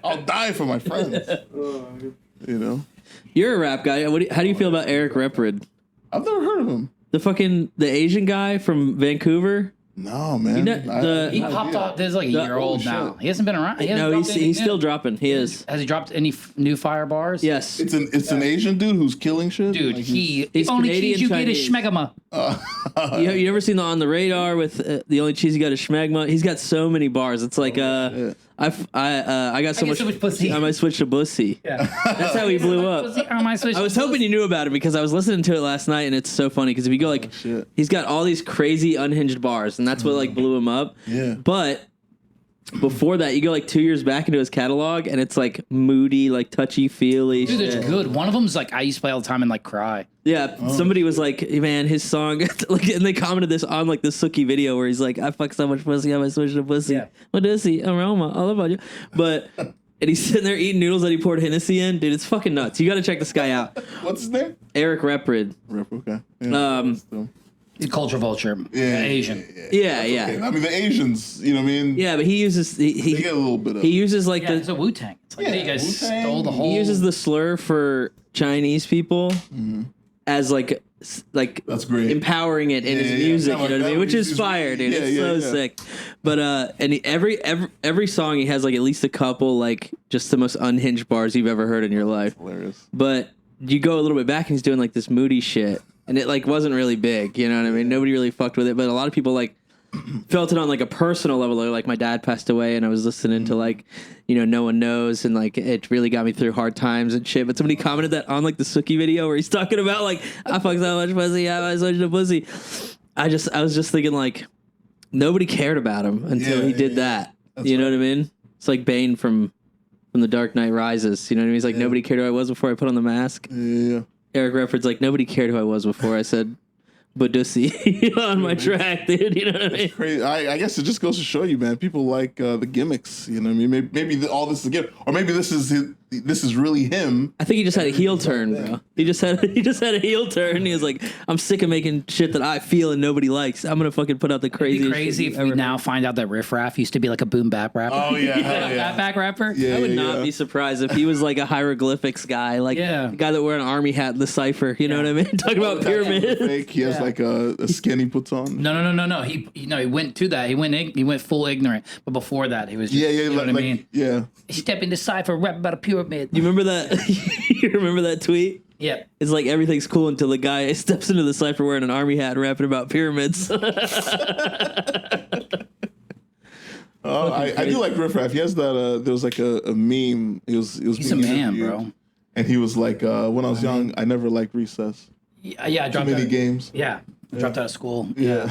I'll die for my friends. You know? you're a rap guy. How do you feel about Eric Reprid, I've never heard of him. the Asian guy from Vancouver? No, man. You know, He popped off. This is like a year old now. shit. He hasn't been around. He hasn't No, dropped any he's new- still dropping. He is. Has he dropped any new fire bars? Yes. It's an Asian dude who's killing shit. Dude, Like, the he's only Canadian cheese you get is Chinese. schmegma. You ever seen the On the Radar with the only cheese you got is schmegma? He's got so many bars. It's like I got so get much so much pussy. I might switch to bussy. Yeah. That's how he blew up. I was hoping you knew about it because I was listening to it last night and it's so funny because if you go like shit. he's got all these crazy unhinged bars and that's what like blew him up. Yeah. But before that, you go like 2 years back into his catalog and it's like moody, like touchy feely. Dude, it's good. One of them's like I used to play all the time and like cry. Yeah, somebody was like, man, his song, like, and they commented this on like the Sookie video where he's like, I fuck so much pussy, I might switch to pussy. Yeah. What does he? Aroma, all about you. But, and he's sitting there eating noodles that he poured Hennessy in. Dude, it's fucking nuts. You got to check this guy out. What's his name? Eric Reprid. Okay. Yeah, still. Culture vulture. Asian. Yeah. Okay. I mean, the Asians, you know what I mean? Yeah, but he uses, They get a little bit of. he uses like Yeah, it's a Wu-Tang. It's like Yeah, you guys Wu-Tang. stole the whole... he uses the slur for Chinese people as like That's great. empowering it in his yeah, music, kinda you know like what I mean? that. Which is He's- fire, dude. yeah, It's yeah, so yeah. sick. But and every song he has like at least a couple like just the most unhinged bars you've ever heard in your life. Hilarious. But you go a little bit back and he's doing like this moody shit, and it like wasn't really big, you know what I mean? Nobody really fucked with it, but a lot of people like felt it on like a personal level. Like my dad passed away, and I was listening to like, you know, No One Knows, and like it really got me through hard times and shit. But somebody commented that on like the Sookie video where he's talking about like I fuck so much pussy, I switched to pussy. I was just thinking like nobody cared about him until he did that. That's You know what I mean? It's like Bane from The Dark Knight Rises. You know what I mean? He's like nobody cared who I was before I put on the mask. Yeah. Eric Redford's like nobody cared who I was before I said Badusi on my track, dude. You know what I mean? Crazy. I guess it just goes to show you, man. People like the gimmicks. You know what I mean? Maybe all this is a gimmick, or maybe this is really him. I think he just had a heel turn, bro. He just had a heel turn. He was like, I'm sick of making shit that I feel and nobody likes. I'm gonna fucking put out the It'd craziest be crazy shit if you we ever now find out that Riff Raff used to be like a boom bap rapper. Oh yeah, hell Bap yeah. back rapper. Yeah, I would yeah, not yeah. be surprised if he was like a hieroglyphics guy, like Yeah. the guy that wear an army hat in the cipher. You know what I mean? Talking about pyramids. Fake. He has like a skin he puts on. No. He went to that. He went full ignorant. But before that, he was just, Yeah, you know what I like, mean? yeah. Step into cipher, rap about a pyramid. You remember that? You remember that tweet? Yeah. It's like everything's cool until the guy steps into the cipher wearing an army hat and rapping about pyramids. Oh, I do like Riff Raff. He has that. There was like a meme. He's He's a being man, interviewed, bro. And he was like, when I was young, I never liked recess. Yeah, I Too dropped many out. games. Yeah. I dropped out of school. Yeah.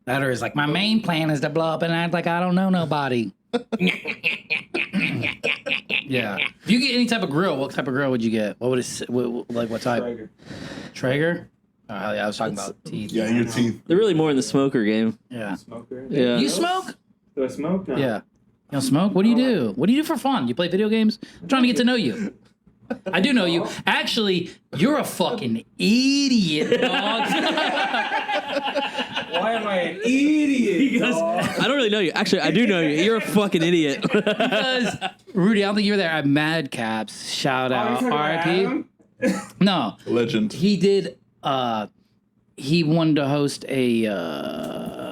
That or is like, my main plan is to blow up and act like I don't know nobody. Yeah. If you get any type of grill, what type of grill would you get? What would it, what type? Traeger. Traeger? Oh, hell yeah. I was talking about teeth. Yeah, your teeth. They're really more in the smoker game. Yeah. Smoker. Yeah. You smoke? Do I smoke? No. Yeah. You don't smoke? What do you do? What do you do for fun? You play video games? I'm trying to get to know you. I do know you. Actually, you're a fucking idiot, dog. Why am I an idiot? dog? I don't really know you. Actually, I do know you. You're a fucking idiot. Because, Rudy, I don't think you were there at Mad Caps. Shout Oh, you're out. talking about RIP. Adam? No, Legend. he did. He wanted to host a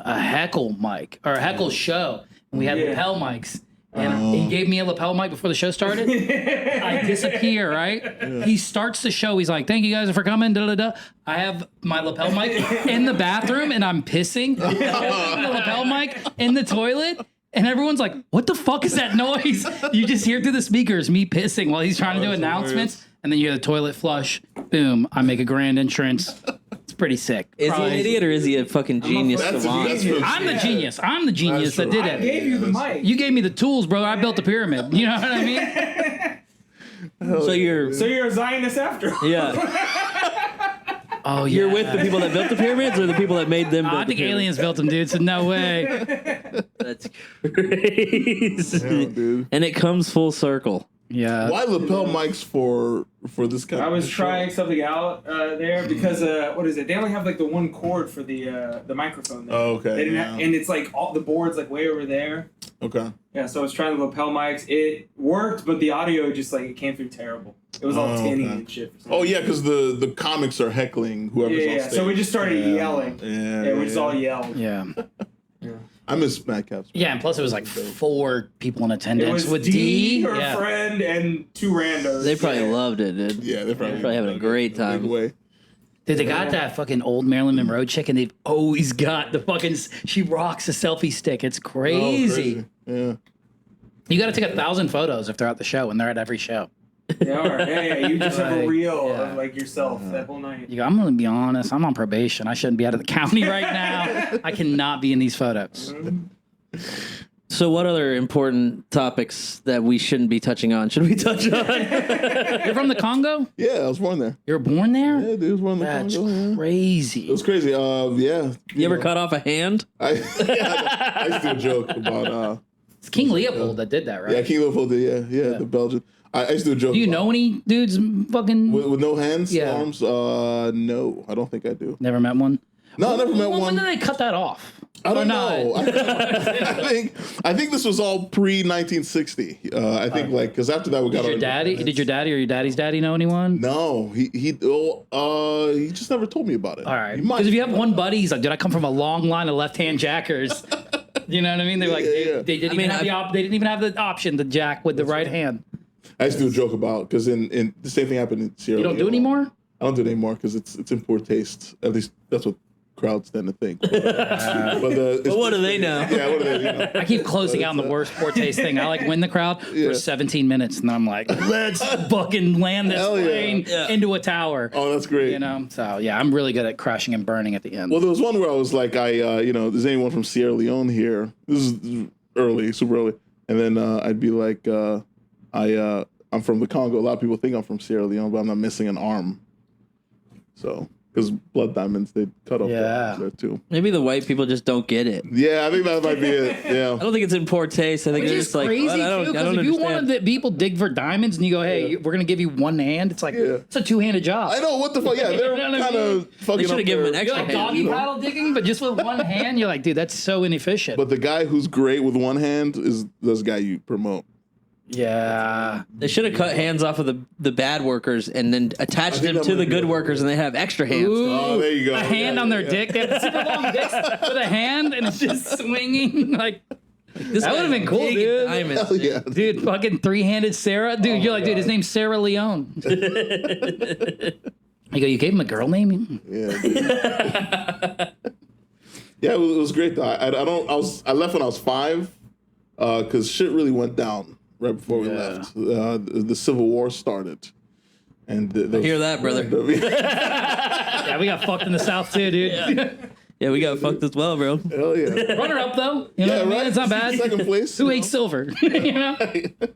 heckle mic or a heckle show, and we had lapel mics. And he gave me a lapel mic before the show started. I disappear, right? Yeah. He starts the show. He's like, "Thank you guys for coming." Da, da, da. I have my lapel mic in the bathroom, and I'm pissing. The lapel mic in the toilet, and everyone's like, "What the fuck is that noise?" You just hear through the speakers me pissing while he's trying to do announcements, and then you hear the toilet flush. Boom! I make a grand entrance. It's pretty sick. Is he an idiot or is he a fucking genius? I'm the genius. I'm the genius that did it. I gave you the mic. You gave me the tools, bro. I built the pyramid. You know what I mean? So you're a Zionist after all. Yeah. Oh, yeah. You're with the people that built the pyramids or the people that made them? I think aliens built them, dude. So no way. That's crazy. Yeah, dude. And it comes full circle. Yeah. Why lapel mics for this kind I of was show? trying something out there because what is it? They only have like the one cord for the microphone. There. Oh, okay. They didn't have, and it's like all the boards like way over there. Okay. Yeah, so I was trying the lapel mics. It worked, but the audio just like it came through terrible. It was all tinny and shit. For some Oh reason. yeah, because the comics are heckling whoever's on Yeah. stage. So we just started yelling. Yeah, We just all yelled. Yeah. I miss Mad Caps. Yeah, and plus it was like 4 people in It attendance was with D, her Yeah. friend, and 2 randos. They probably loved it, dude. Yeah, they're probably having a great time. Big way. Dude, they got that fucking old Marilyn Monroe chick, and they've always got the fucking. She rocks a selfie stick. It's crazy. Yeah. You got to take 1,000 photos if they're at the show, and they're at every show. They are. Yeah. You just have a Like, reel yeah. of like yourself that whole night. You go, I'm going to be honest. I'm on probation. I shouldn't be out of the county right now. I cannot be in these photos. So what other important topics that we shouldn't be touching on should we touch on? You're from the Congo? Yeah, I was born there. You were born there? Yeah, dude, I was born in the That's Congo. Yeah. crazy. It was crazy. Yeah. You ever cut off a hand? I used to joke about It's King Leopold that did that, right? yeah, King Leopold did, yeah, the Belgian. I used to do a joke. Do you about- know any dudes fucking... with no hands, Yeah. arms? No, I don't think I do. Never met one? No, I never met When one. did they cut that off? I don't Or not? know. I think this was all pre 1960. I think because after that we got Did your our daddy? independence. Did your daddy or your daddy's daddy know anyone? No, he just never told me about it. All right. He might- Because if you have one buddy, he's like, dude, I come from a long line of left-hand jackers. You know what I mean? They're like, Yeah. they didn't even have they didn't even have the option to jack with the right hand. I used to do a joke about because in the same thing happened in Sierra You don't do Leone. it anymore? I don't do it anymore because it's in poor taste. At least that's what crowds tend to think. But What do they know? Yeah, what do they? You know? I keep closing out on the worst poor taste thing. I like win the crowd Yeah. for 17 minutes, and I'm like, let's fucking land this Hell yeah. plane Yeah. into a tower. Oh, that's great. You know? So, yeah, I'm really good at crashing and burning at the end. Well, there was one where I was like, does anyone from Sierra Leone here? This is early, super early. And then I'd be like, I'm from the Congo. A lot of people think I'm from Sierra Leone, but I'm not missing an arm. So, because blood diamonds, they cut off the arms there too. Maybe the white people just don't get it. Yeah, I think that might be it. Yeah. I don't think it's in poor taste. I think Which they're is just like, crazy, what? I too, don't because if you understand. wanted that people dig for diamonds and you go, hey, we're going to give you one hand, it's like, it's a two-handed job. I know, what the fuck? Yeah, they're You know what I kind mean? of fucking They should up have given him their- an You're extra like hand. doggy paddle digging, but just with one hand, you're like, dude, that's so inefficient. But the guy who's great with one hand is this guy you promote. yeah. They should have cut hands off of the bad workers and then attached think them that to might the be good it. workers, and they have extra hands. Ooh, Oh, there you go. A hand Yeah, on their yeah. dick. They have super long dicks with a hand, and it's just swinging. Like, This that would have been cool, big dude. diamonds, Hell yeah. Dude, fucking three-handed Sarah. Dude, you're like, dude, his name's Sarah Leone. You go, you gave him a girl name? Yeah. Dude. Yeah, it was great though. I left when I was 5 because shit really went down right before we left. The Civil War started. And Hear that, brother? Yeah, we got fucked in the South too, dude. Yeah, we got fucked as well, bro. Hell yeah. Runner up though. You know Yeah, what I mean? right? It's not bad. Second place. Who you hates know? silver? You know?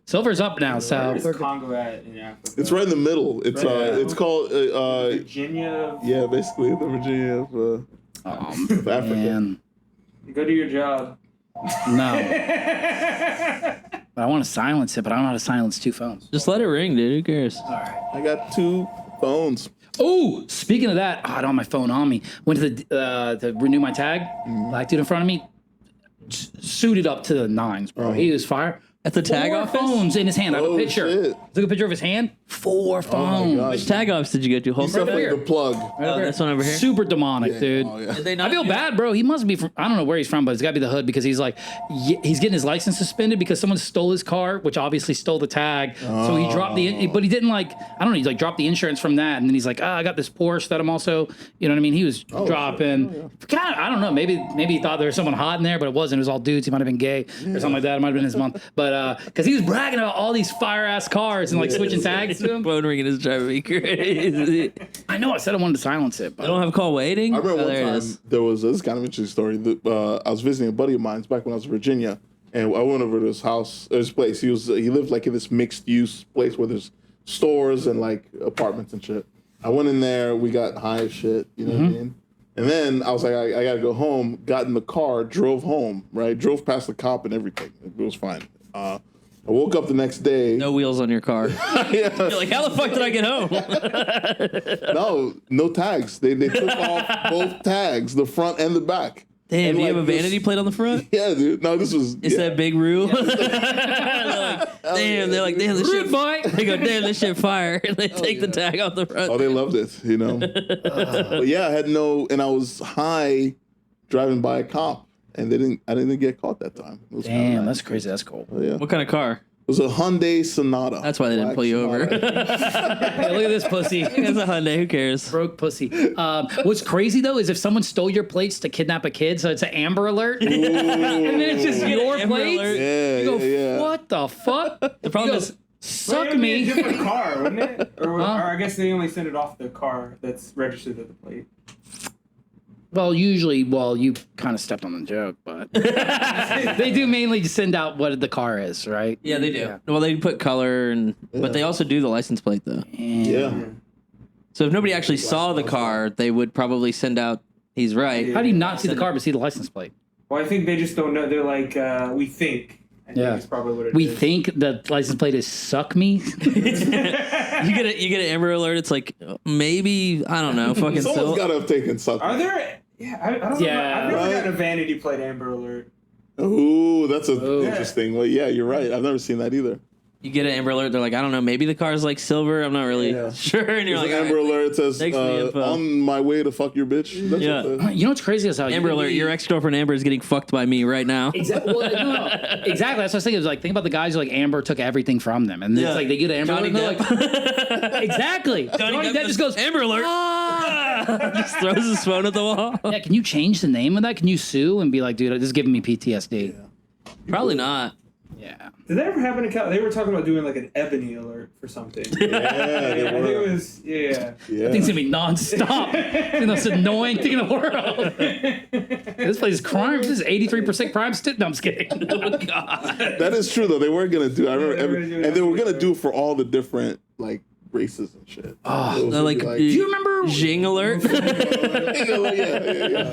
Silver's up now, so Where's Congo at in Africa? It's right in the middle. It's called Virginia. yeah, basically the Virginia of Africa. man. Go do your job. No. But I want to silence it, but I don't know how to silence 2 phones. Just let it ring, dude. Who cares? I got 2 phones. Oh, speaking of that, I had on my phone on me. Went to the to renew my tag. Black dude in front of me, suited up to the nines, bro. He was fire. At the tag 4 office? phones in his hand. I have a Oh, picture. shit. Took a picture of his hand. 4 phones. God. Which tag office did you go to? Whole Except for the plug. Oh, this one over here? Super demonic, dude. Oh, yeah. Did they I not feel do- bad, bro. He must be from, I don't know where he's from, but it's got to be the hood because he's like, he's getting his license suspended because someone stole his car, which obviously stole the tag. So he dropped but he didn't like, I don't know, he like dropped the insurance from that. And then he's like, I got this Porsche that I'm also, you know what I mean? He was dropping, kind of, I don't know, maybe he thought there was someone hot in there, but it wasn't. It was all dudes. He might have been gay or something like that. It might have been his mom. But, because he was bragging about all these fire ass cars and like switching tags to him. Phone ringing is driving me crazy. I know, I said I wanted to silence it, I but don't have call waiting. I remember there it one is. time there was this kind of interesting story. I was visiting a buddy of mine back when I was in Virginia, and I went over to his house, his place. He lived like in this mixed use place where there's stores and like apartments and shit. I went in there, we got high as shit, you know what I mean? And then I was like, I gotta go home. Got in the car, drove home, right? Drove past the cop and everything. It was fine. I woke up the next day. No wheels on your car. Yeah. You're like, how the fuck did I get home? No tags. They took off both tags, the front and the back. Damn, And do you like have a vanity this- plate on the front? Yeah, dude. No, this was. It's yeah. that big Roo. They're like, damn, this Rude shit. boy. They go, damn, this shit fire. And they take the tag off the front. Oh, they loved it, you know. But yeah, I had and I was high driving by a cop, and I didn't get caught that time. It was kinda damn, nice. that's crazy. That's cool. Yeah. What kind of car? It was a Hyundai Sonata. That's why they didn't Black pull you over. Sonata. Hey, look at this pussy. It's a Hyundai. Who cares? Broke pussy. What's crazy though is if someone stole your plates to kidnap a kid, so it's an Amber Alert, and then it's just your Amber plates. Alert. Yeah, You go, yeah. what the fuck? The problem He is, goes, suck It would be a me. different car, wouldn't it? Or Huh? I guess they only send it off the car that's registered at the plate. Well, usually, you kind of stepped on the joke, but they do mainly just send out what the car is, right? yeah, they do. Yeah. Well, they put color, but they also do the license plate, though. Yeah. So if nobody actually saw the car, they would probably send out, he's right. How do you not see the car but see the license plate? Well, I think they just don't know. They're like, we think. I think Yeah. that's probably what it is. We think the license plate is suck me. You get an Amber Alert, it's like, maybe, I don't know, fucking Someone's still. got to have taken something. Are there? Yeah, I don't know. Yeah. I've never Right. gotten a vanity plate Amber Alert. Ooh, that's Ooh. interesting. Well, yeah, you're right. I've never seen that either. You get an Amber Alert, they're like, I don't know, maybe the car's like silver, I'm not really Yeah. sure. And you're There's like, an Amber Alert says, Thanks for the info. on my way to fuck your bitch. That's Yeah. what the, You know what's crazy is how Amber Alert, your ex-girlfriend Amber is getting fucked by me right now. Exactly. Well, no, exactly. That's what I was thinking. It was like, think about the guys who like Amber took everything from them, and Yeah. it's like they get an Amber Johnny Alert. And they're like, exactly. Johnny Depp just goes, Amber Alert. Just throws his phone at the wall. yeah. Can you change the name of that? Can you sue and be like, dude, this is giving me PTSD? Probably not. Yeah. Did that ever happen in Cal? They were talking about doing like an ebony alert for something. yeah, I they think it were. was, yeah. Yeah. I think it's gonna be nonstop. It's the most annoying thing in the world. This place is crime. This is 83% crime. No, I'm just kidding. Oh, God. That is true, though. They were going to do I remember they were gonna do and it they were after going to do it for all the different, like, races and shit. Oh, It was They're gonna like, be Do you remember? Zing Alert? yeah.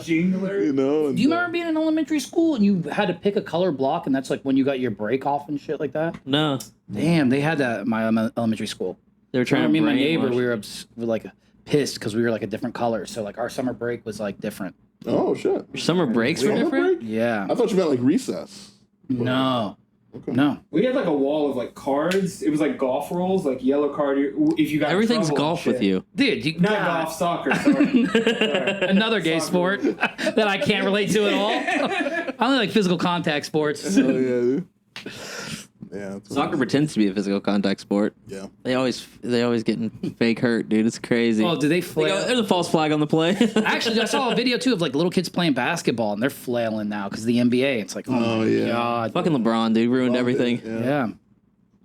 Jingler. You know? And, Do you remember being in elementary school and you had to pick a color block, and that's like when you got your break off and shit like that? No. Damn, they had that at my elementary school. They were trying to Me and my brainwash. neighbor, we were like pissed because we were like a different color. So like our summer break was like different. Oh, shit. Summer breaks were Summer different? break? Yeah. I thought you meant, like, recess. No. Okay. No. We had like a wall of like cards. It was like golf rolls, like yellow card. If you got in Everything's trouble and golf with shit. you. Dude, you Not God. golf, soccer. Sorry. Sorry. Another gay Soccer. sport that I can't relate to at all. I only like physical contact sports. Oh, yeah, dude. Yeah. That's what Soccer it pretends to be a physical contact sport. is. Yeah. They always getting fake hurt, dude. It's crazy. Oh, do they They go, flail? there's a false flag on the play. Actually, I saw a video too of like little kids playing basketball and they're flailing now because of the NBA. It's like, oh, Oh, my yeah. God. Fucking LeBron, dude, ruined everything. Yeah. Yeah.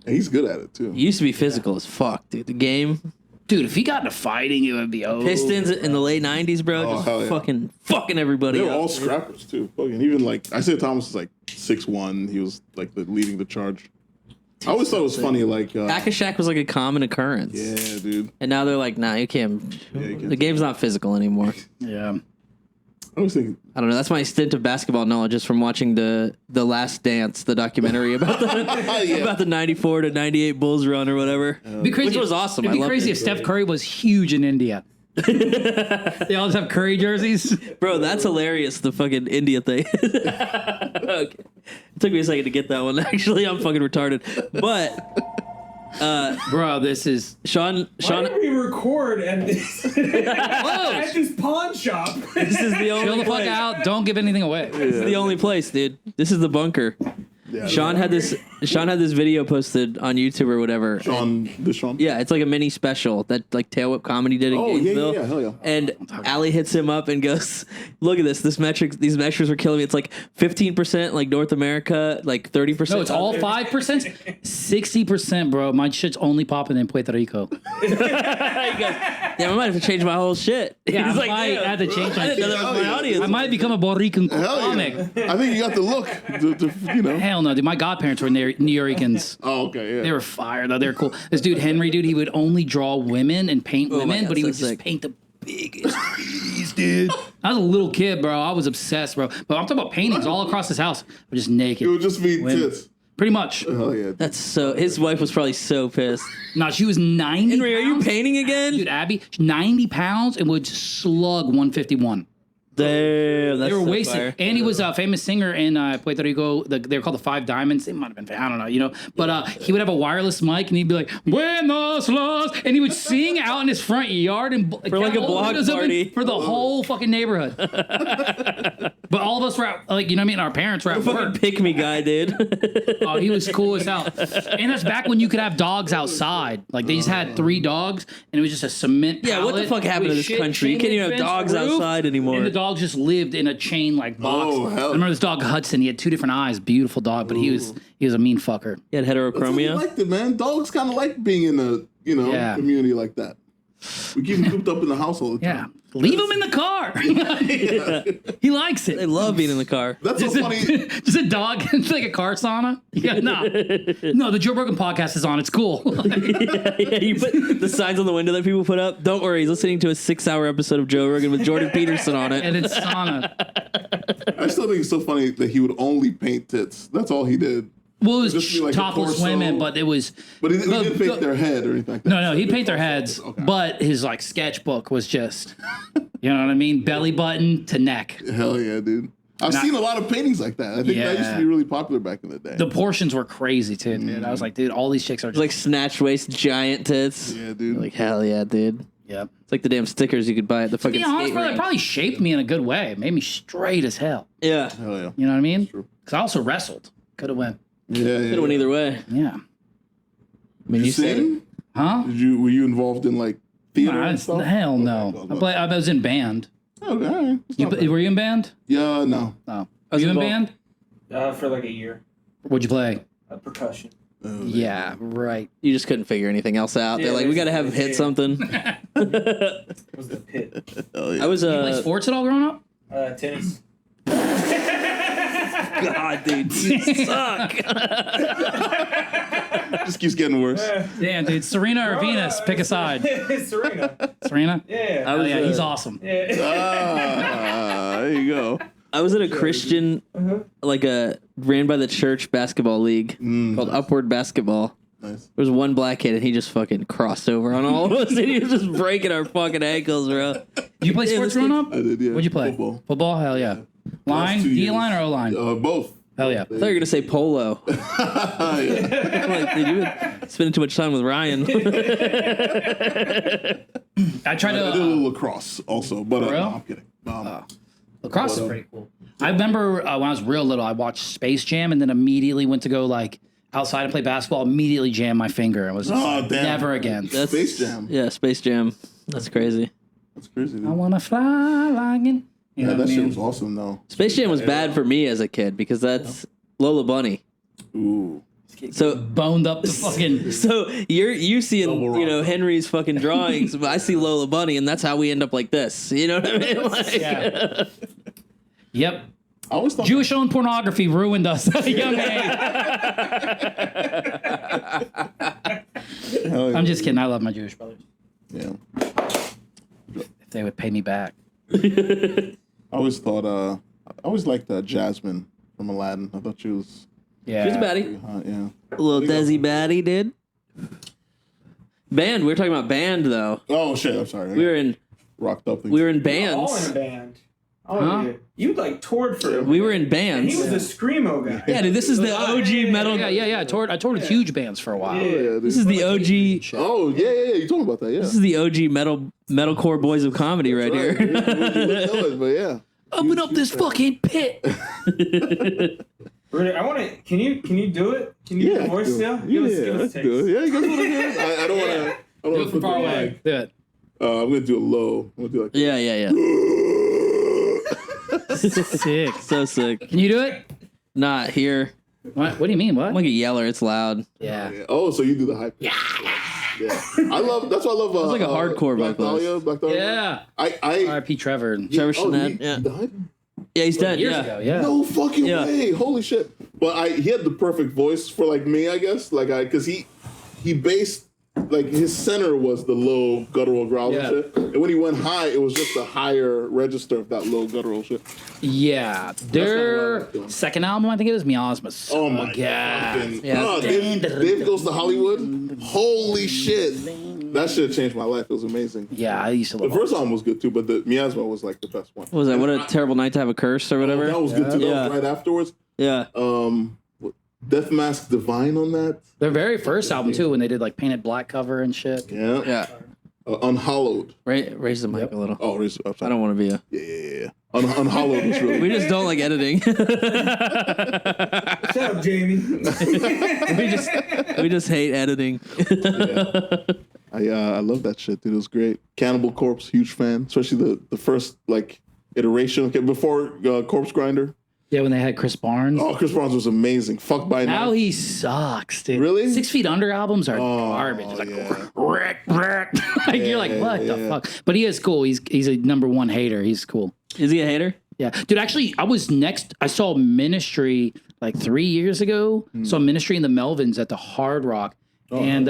And he's good at it, too. It used to be physical as fuck, dude. The game, Dude, if he got into fighting, it would be over. Pistons in the late '90s, bro, Oh, just hell yeah. fucking everybody They were up. all scrappers, too. Fucking, even, like, Isaiah Thomas was, like, 6'1". He was, like, leading the charge. I always thought it was funny, like... Hack-a-Shack was like a common occurrence. yeah, dude. And now they're like, nah, you can't. you can't The game's not physical anymore. Yeah. I was thinking... I don't know. That's my stint of basketball knowledge just from watching the Last Dance, the documentary about the about the '94 to '98 Bulls run or whatever. It'd be crazy Which was awesome. It'd be I loved crazy it. if Steph Curry was huge in India. They all just have Curry jerseys. Bro, that's hilarious. The fucking India thing. Okay. It took me a second to get that one. Actually, I'm fucking retarded. But Bro, this is Sean, Why did we record at this at this pawn shop? this is the only chill the fuck place. out. Don't give anything away. This is the only place, dude. This is the bunker. Yeah, Sean had this video posted on YouTube or whatever. Sean. Yeah, it's like a mini special that like Tail Whip Comedy did in Oh, yeah, Gainesville. yeah, hell yeah. And Ali hits him up and goes, "Look at this. These metrics are killing me. It's like 15% like North America, like 30%. No, it's all 5%, 60%, bro. My shit's only popping in Puerto Rico. He goes, yeah, I might have to change my whole shit. Yeah, He's I like, might "Damn, have to change my I didn't know that was my shit. audience. I might become a Borican Hell comic. yeah. I think you got the look. You know. Hell no, dude. My godparents were New Yorkers. Oh, okay. Yeah. They were fire, though. They were cool. This dude, Henry, dude, he would only draw women and paint my women, God, but he so would just sick. paint the biggest trees, dude. I was a little kid, bro. I was obsessed, bro. But I'm talking about paintings all across his house. We're just naked. It would just be Women. tits. Pretty much. Oh yeah. That's so. His wife was probably so pissed. Nah, she was 90 Henry, are you pounds. painting again? Dude, Abby, 90 pounds and would slug 151. Damn, that's They were so wasted. fire. And he was a famous singer in Puerto Rico. They were called the Five Diamonds. It might have been, I don't know, you know. But he would have a wireless mic and he'd be like, Buenos los. And he would sing out in his front yard and For like a block party. for the whole fucking neighborhood. But all of us were out, like, you know what I mean? Our parents were at Fucking work. pick me guy, dude. Oh, he was cool as hell. And that's back when you could have dogs outside. Like, they just had 3 dogs and it was just a cement Yeah, what the pallet fuck happened with to this shit, country? You chain can't even link have fence, dogs roof, outside anymore. And the dog just lived in a chain like box. Oh, hell. I remember this dog Hudson. He had 2 different eyes. Beautiful dog, but he was a mean fucker. He had That's how we heterochromia. liked it, man. Dogs kind of like being in a Yeah. community like that. We keep him cooped up in the house all the Yeah. time. Leave him in the car. He likes They it. love being in the car. That's so Just funny. just a dog in like a car sauna. Yeah, no, the Joe Rogan podcast is on. It's cool. Yeah, you put the signs on the window that people put up. Don't worry, he's listening to a 6-hour episode of Joe Rogan with Jordan Peterson on it. And it's sauna. I still think it's so funny that he would only paint tits. That's all he did. Well, it Just be was like a topless torso. women, but it was But he didn't paint the- their head or anything like that. no, he'd paint their heads, Okay. but his like sketchbook was just, you know what I mean, belly button to neck. Hell yeah, dude. I've seen a lot of paintings like that. I think that used to Yeah. be really popular back in the day. The portions were crazy too, dude. I was like, dude, all these chicks are just Like snatch waist, giant tits. yeah, dude. Like hell yeah, dude. yep. It's like the damn stickers you could buy at the To fucking be honest, skate bro, it rink. probably shaped me in a good way. It made me straight as hell. Yeah, Hell yeah. You know what I mean? True. Because I also wrestled. Could have went. Yeah, could have went either way. Yeah. I mean, Did you said it. sing? Huh? Were you involved in like theater Nah, and stuff? hell no. Okay, I was in band. Okay, all right. It's not bad. Were you in band? Yeah, no. Oh. I was You in involved. band? For like a year. What'd you play? Percussion. Yeah, right. You just couldn't figure anything else out. Yeah, They're like, we got to have him hit yeah. something. It was the pit. Oh, yeah. I was You play sports at all growing up? Tennis. God, dude, you suck. just keeps getting worse. Damn, dude. Serena or Venus? Pick a side. Serena. Serena? Yeah. I was, Yeah, he's awesome. Yeah. There you go. I was in a Christian, like a ran by the church basketball league called Upward Basketball. Nice. There was one black kid and he just fucking crossed over on all of us and he was just breaking our fucking ankles, bro. Did you play sports growing up? I did, yeah. What'd you play? Football. Hell yeah. Line, Last 2 D years. line or O line? Both. Hell yeah. I thought you were gonna say polo. Yeah. I'm like, dude, you've been spending too much time with Ryan. I tried I did a to. little lacrosse also, but For real? no, I'm kidding. Lacrosse is pretty cool. I remember when I was real little, I watched Space Jam and then immediately went to go like outside and play basketball. Immediately jammed my finger and was just Oh, like, damn. never again. That's, Space Jam. Yeah, Space Jam. That's crazy. That's crazy, dude. I wanna fly like an. You know Yeah, what I that shit mean? was awesome, though. Space Jam was bad for me as a kid because that's Lola Bunny. Ooh. So Boned up the fucking. So you seeing Double you know rock. Henry's fucking drawings, but I see Lola Bunny, and that's how we end up like this. You know what I mean? Like, Yeah. Yep. I always thought Jewish owned pornography ruined us at a young age. Hell yeah. I'm just kidding. I love my Jewish brothers. Yeah. If they would pay me back. I always thought, I always liked Jasmine from Aladdin. I thought she was Yeah. She's a pretty baddie, hot, yeah. a little Desi baddie, dude. Band. We were talking about band though. Oh, shit. I'm sorry. We were in rocked up. We were in We were all in a bands. band. Oh, Huh? yeah. You like toured for. We were in And he bands. was the screamo guy. Yeah, dude, this is the OG metal. Yeah. I toured with huge bands for a while. Yeah, dude. This is the OG. Oh yeah. You talking about that? Yeah. This is the OG metalcore boys of comedy right Right. here. But yeah. Open up this fucking pit. Rudy, I want to. Can you do it? Can you do the voice still? Give us a let's taste. do it. Yeah, you guys want to do it? I don't want to. I don't want to put Far the away. mic. Do it. I'm gonna do it low. I'm gonna do like. Yeah. Sick. So sick. Can you do it? Not here. What do you mean? What? I'm like a yeller. It's loud. Yeah. Yeah. Oh, so you do the hype? Yeah. I love. That's why I love. like a hardcore Black vocalist. Dahlia. Black Dahlia. Yeah. I. R.I.P. Trevor. Trevor Oh, Sinead, yeah. he died? Yeah, he's dead. Years Yeah. ago, yeah. No fucking Yeah. way! Holy shit! But he had the perfect voice for like me, I guess. Like because he based like his center was the low guttural growl Yeah. and shit, and when he went high, it was just a higher register of that low guttural shit. Yeah. kinda Their what I like second album, I think it was Miasma. Oh my God. god! Yeah. Oh, Dave Goes to Hollywood. Holy shit! That shit changed my life. It was amazing. Yeah, I used to The love first album was good too, but the Miasma was like the best one. What was that? What a terrible night to have a curse or whatever. That was good too. That Yeah. was right afterwards. Yeah. Death Mask Divine on that. their very first album too, when they did like painted black cover and shit. Yeah. Yeah. Unhollowed. Raise the mic a little. Oh, I don't want to be a. Yeah. Unhollowed was really. We just don't like editing. Shut up, Jamie. we just hate editing. I love that shit, dude. It was great. Cannibal Corpse, huge fan, especially the first like iteration. Okay, before Corpse Grinder. Yeah, when they had Chris Barnes. Oh, Chris Barnes was amazing. Fucked by Now Night. he sucks, dude. Really? 6 Feet Under albums are garbage. It's like, yeah. like you're like, what the fuck? But he is cool. He's a #1 hater. He's cool. Is he a hater? Yeah, dude. Actually, I saw Ministry like 3 years ago. Saw Ministry in the Melvins at the Hard Rock, and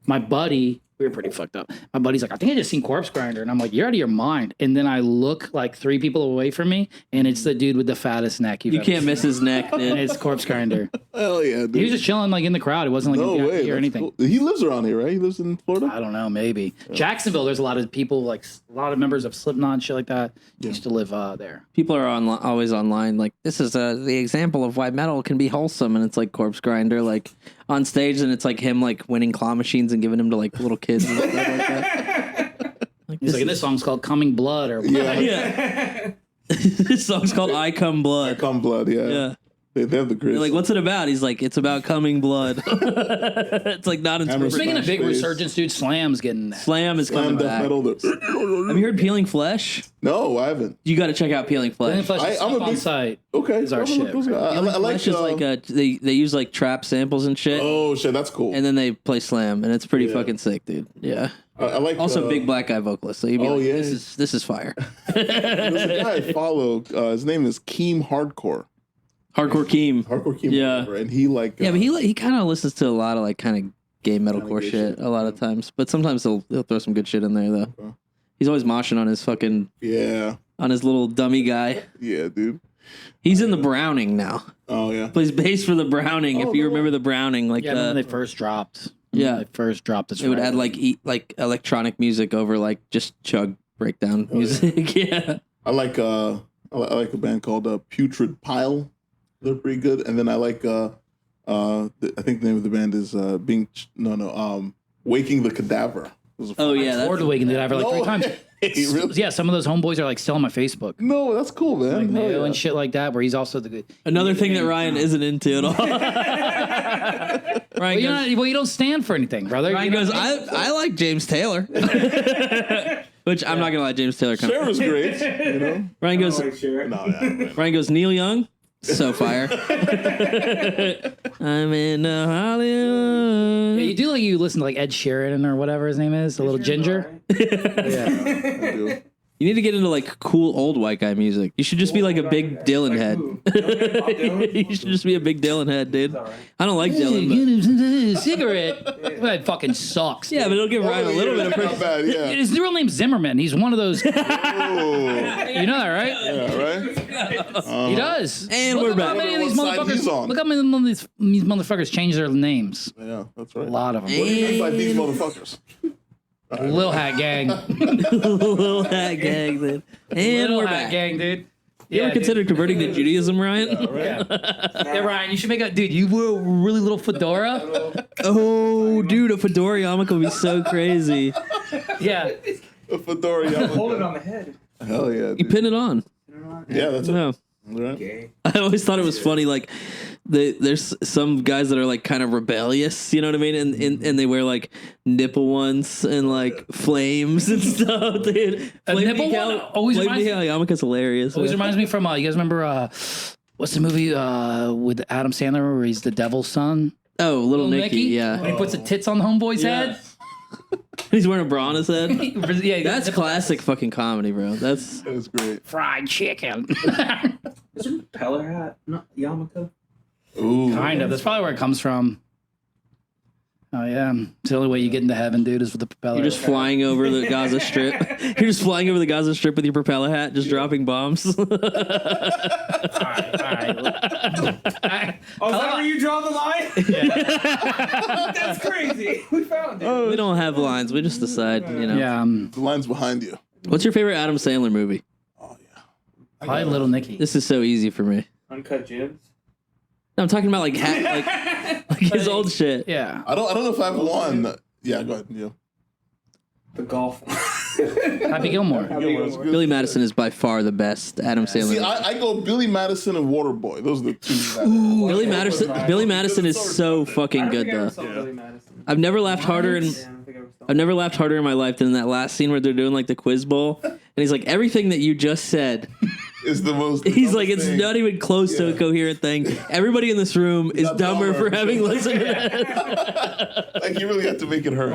my buddy. We were pretty fucked up. My buddy's like, I think I just seen Corpse Grinder. And I'm like, you're out of your mind. And then I look like 3 people away from me, and it's the dude with the fattest neck. You can't miss his neck, And dude. it's Corpse Grinder. Hell yeah, dude. He was just chilling like in the crowd. It wasn't like no in the way. VIP or That's anything. cool. He lives around here, right? He lives in Florida. I don't know, maybe. Jacksonville, there's a lot of people, like a lot of members of Slipknot and shit like that used to live there. People are always online like, this is the example of why metal can be wholesome, and it's like Corpse Grinder like on stage, and it's like him like winning claw machines and giving them to like little kids and stuff like that. Like, He's like, and this song's called Coming Blood or yeah. This song's called I Come Blood. Come Blood, yeah. Yeah. They have the grit. They're like, what's it about? He's like, it's about coming blood. It's like not in Hammer Speaking of big Smash resurgence, dude, Slam's getting that. Slam is coming Slam Death back. Metal. Have you heard Peeling Flesh? No, I haven't. You got to check out Peeling Flesh. Flesh is I'm a on big- site. Okay. Is our I'm gonna shit, look those guys. I Peeling like Flesh is like they use like trap samples and shit, Oh shit, that's cool. and then they play Slam, and it's pretty Yeah. fucking sick, dude. Yeah. I like Also, big black guy vocalist. So you'd be Oh, like, yeah. this is fire. There's a guy I follow. His name is Keem Hardcore. Hardcore Keem. Hardcore Keem. Yeah. Whatever, and he like. Yeah, but he kind of listens to a lot of like kind of gay metalcore gay shit shit. a lot of times, but sometimes he'll throw some good shit in there though. Okay. He's always moshing on his fucking Yeah. on his little dummy guy. Yeah, dude. He's in the Browning now. Oh yeah. Plays bass for the Browning. Oh, If you no remember the Browning, like Yeah, when they first dropped. Yeah. When they first dropped. it would add like electronic music over like just chug breakdown Oh, music. Yeah. I like I like a band called Putrid Pile. They're pretty good. And then I like I think the name of the band is Waking the Cadaver. Oh yeah, Or that's the Waking did I like 3 No. times. Hey, really? Yeah, some of those homeboys are like still on my Facebook. No, that's cool, man. Like Hell Mayo yeah. and shit like that, where he's also the good. another thing that Ryan isn't into at all. Ryan goes, You don't stand for anything, brother. Ryan You know goes, what I mean? I like James Taylor. Which I'm not gonna lie, James Taylor kind of. Cher was great, you know? Ryan goes, Oh, sure. No, yeah. Ryan goes, Neil Young, so fire. I'm in Hollywood. Yeah, you do like you listen to like Ed Sheeran or whatever his name is, the little ginger. Yeah. I do. You need to get into like cool old white guy music. You should just be like a big Dylan head. You should just be a big Dylan head, dude. I don't like Dylan, but Cigarette. That fucking sucks. yeah, but it'll give Ryan a little bit of Not bad, yeah. His real name's Zimmerman. He's one of those. You know Oh, that, right? yeah, right? He does. And Look we're up how back. many of these What side he's motherfuckers. on. Look how many of these motherfuckers change their names. Yeah, that's right. A lot of them. What do you mean by these motherfuckers? Lil Hat Gang. Little hat gang, then. And Lil we're Hat back. Gang, dude. You ever considered converting to Judaism, Ryan? Yeah, Ryan, you should make a dude. You wear a really little fedora. Oh, dude, a fedora yarmulke would be so crazy. Yeah, A fedora Hold it yarmulke. on the head. Hell yeah, You dude. pin it on. Yeah, that's it. No. Right? Gay. I always thought it was funny, like there's some guys that are like kind of rebellious, you know what I mean, and they wear like nipple ones and like flames and stuff, dude. A nipple one always reminds me- yarmulke's hilarious. always man. reminds me from. You guys remember what's the movie with Adam Sandler where he's the devil's son? Oh, little Little Nicky, yeah. When he puts the tits on the homeboy's head. He's wearing a bra on his head. Yeah, That's classic fucking comedy, bro. That's That was great. fried chicken. Is it a propeller hat? Not yarmulke. Ooh. Kind of. That's probably where it comes from. Oh yeah, it's the only way you get into heaven, dude, is with the propeller. you're just flying over the Gaza Strip. You're just flying over the Gaza Strip with your propeller hat, just dropping bombs. All right. Oh, is that where you draw the line? That's crazy. We found it. We don't have lines. We just decide, you know. Yeah, The line's behind you. What's your favorite Adam Sandler movie? Oh yeah. probably Little Nicky. This is so easy for me. Uncut gems. No, I'm talking about like like his old shit. Yeah, I don't know if I've won. Yeah, go ahead. Yeah. The golf. Happy Gilmore. Billy Madison is by far the best Adam Sandler. See, I go Billy Madison and Waterboy. Those are the two. That Billy Madison is so fucking good though. I've never laughed harder in my life than in that last scene where they're doing like the quiz bowl, and he's like, everything that you just said. Is the most. He's like, it's thing. not even close to a coherent thing. Everybody in this room is Not dumber dumber. for having listened to that. Like you really have to make it hurt.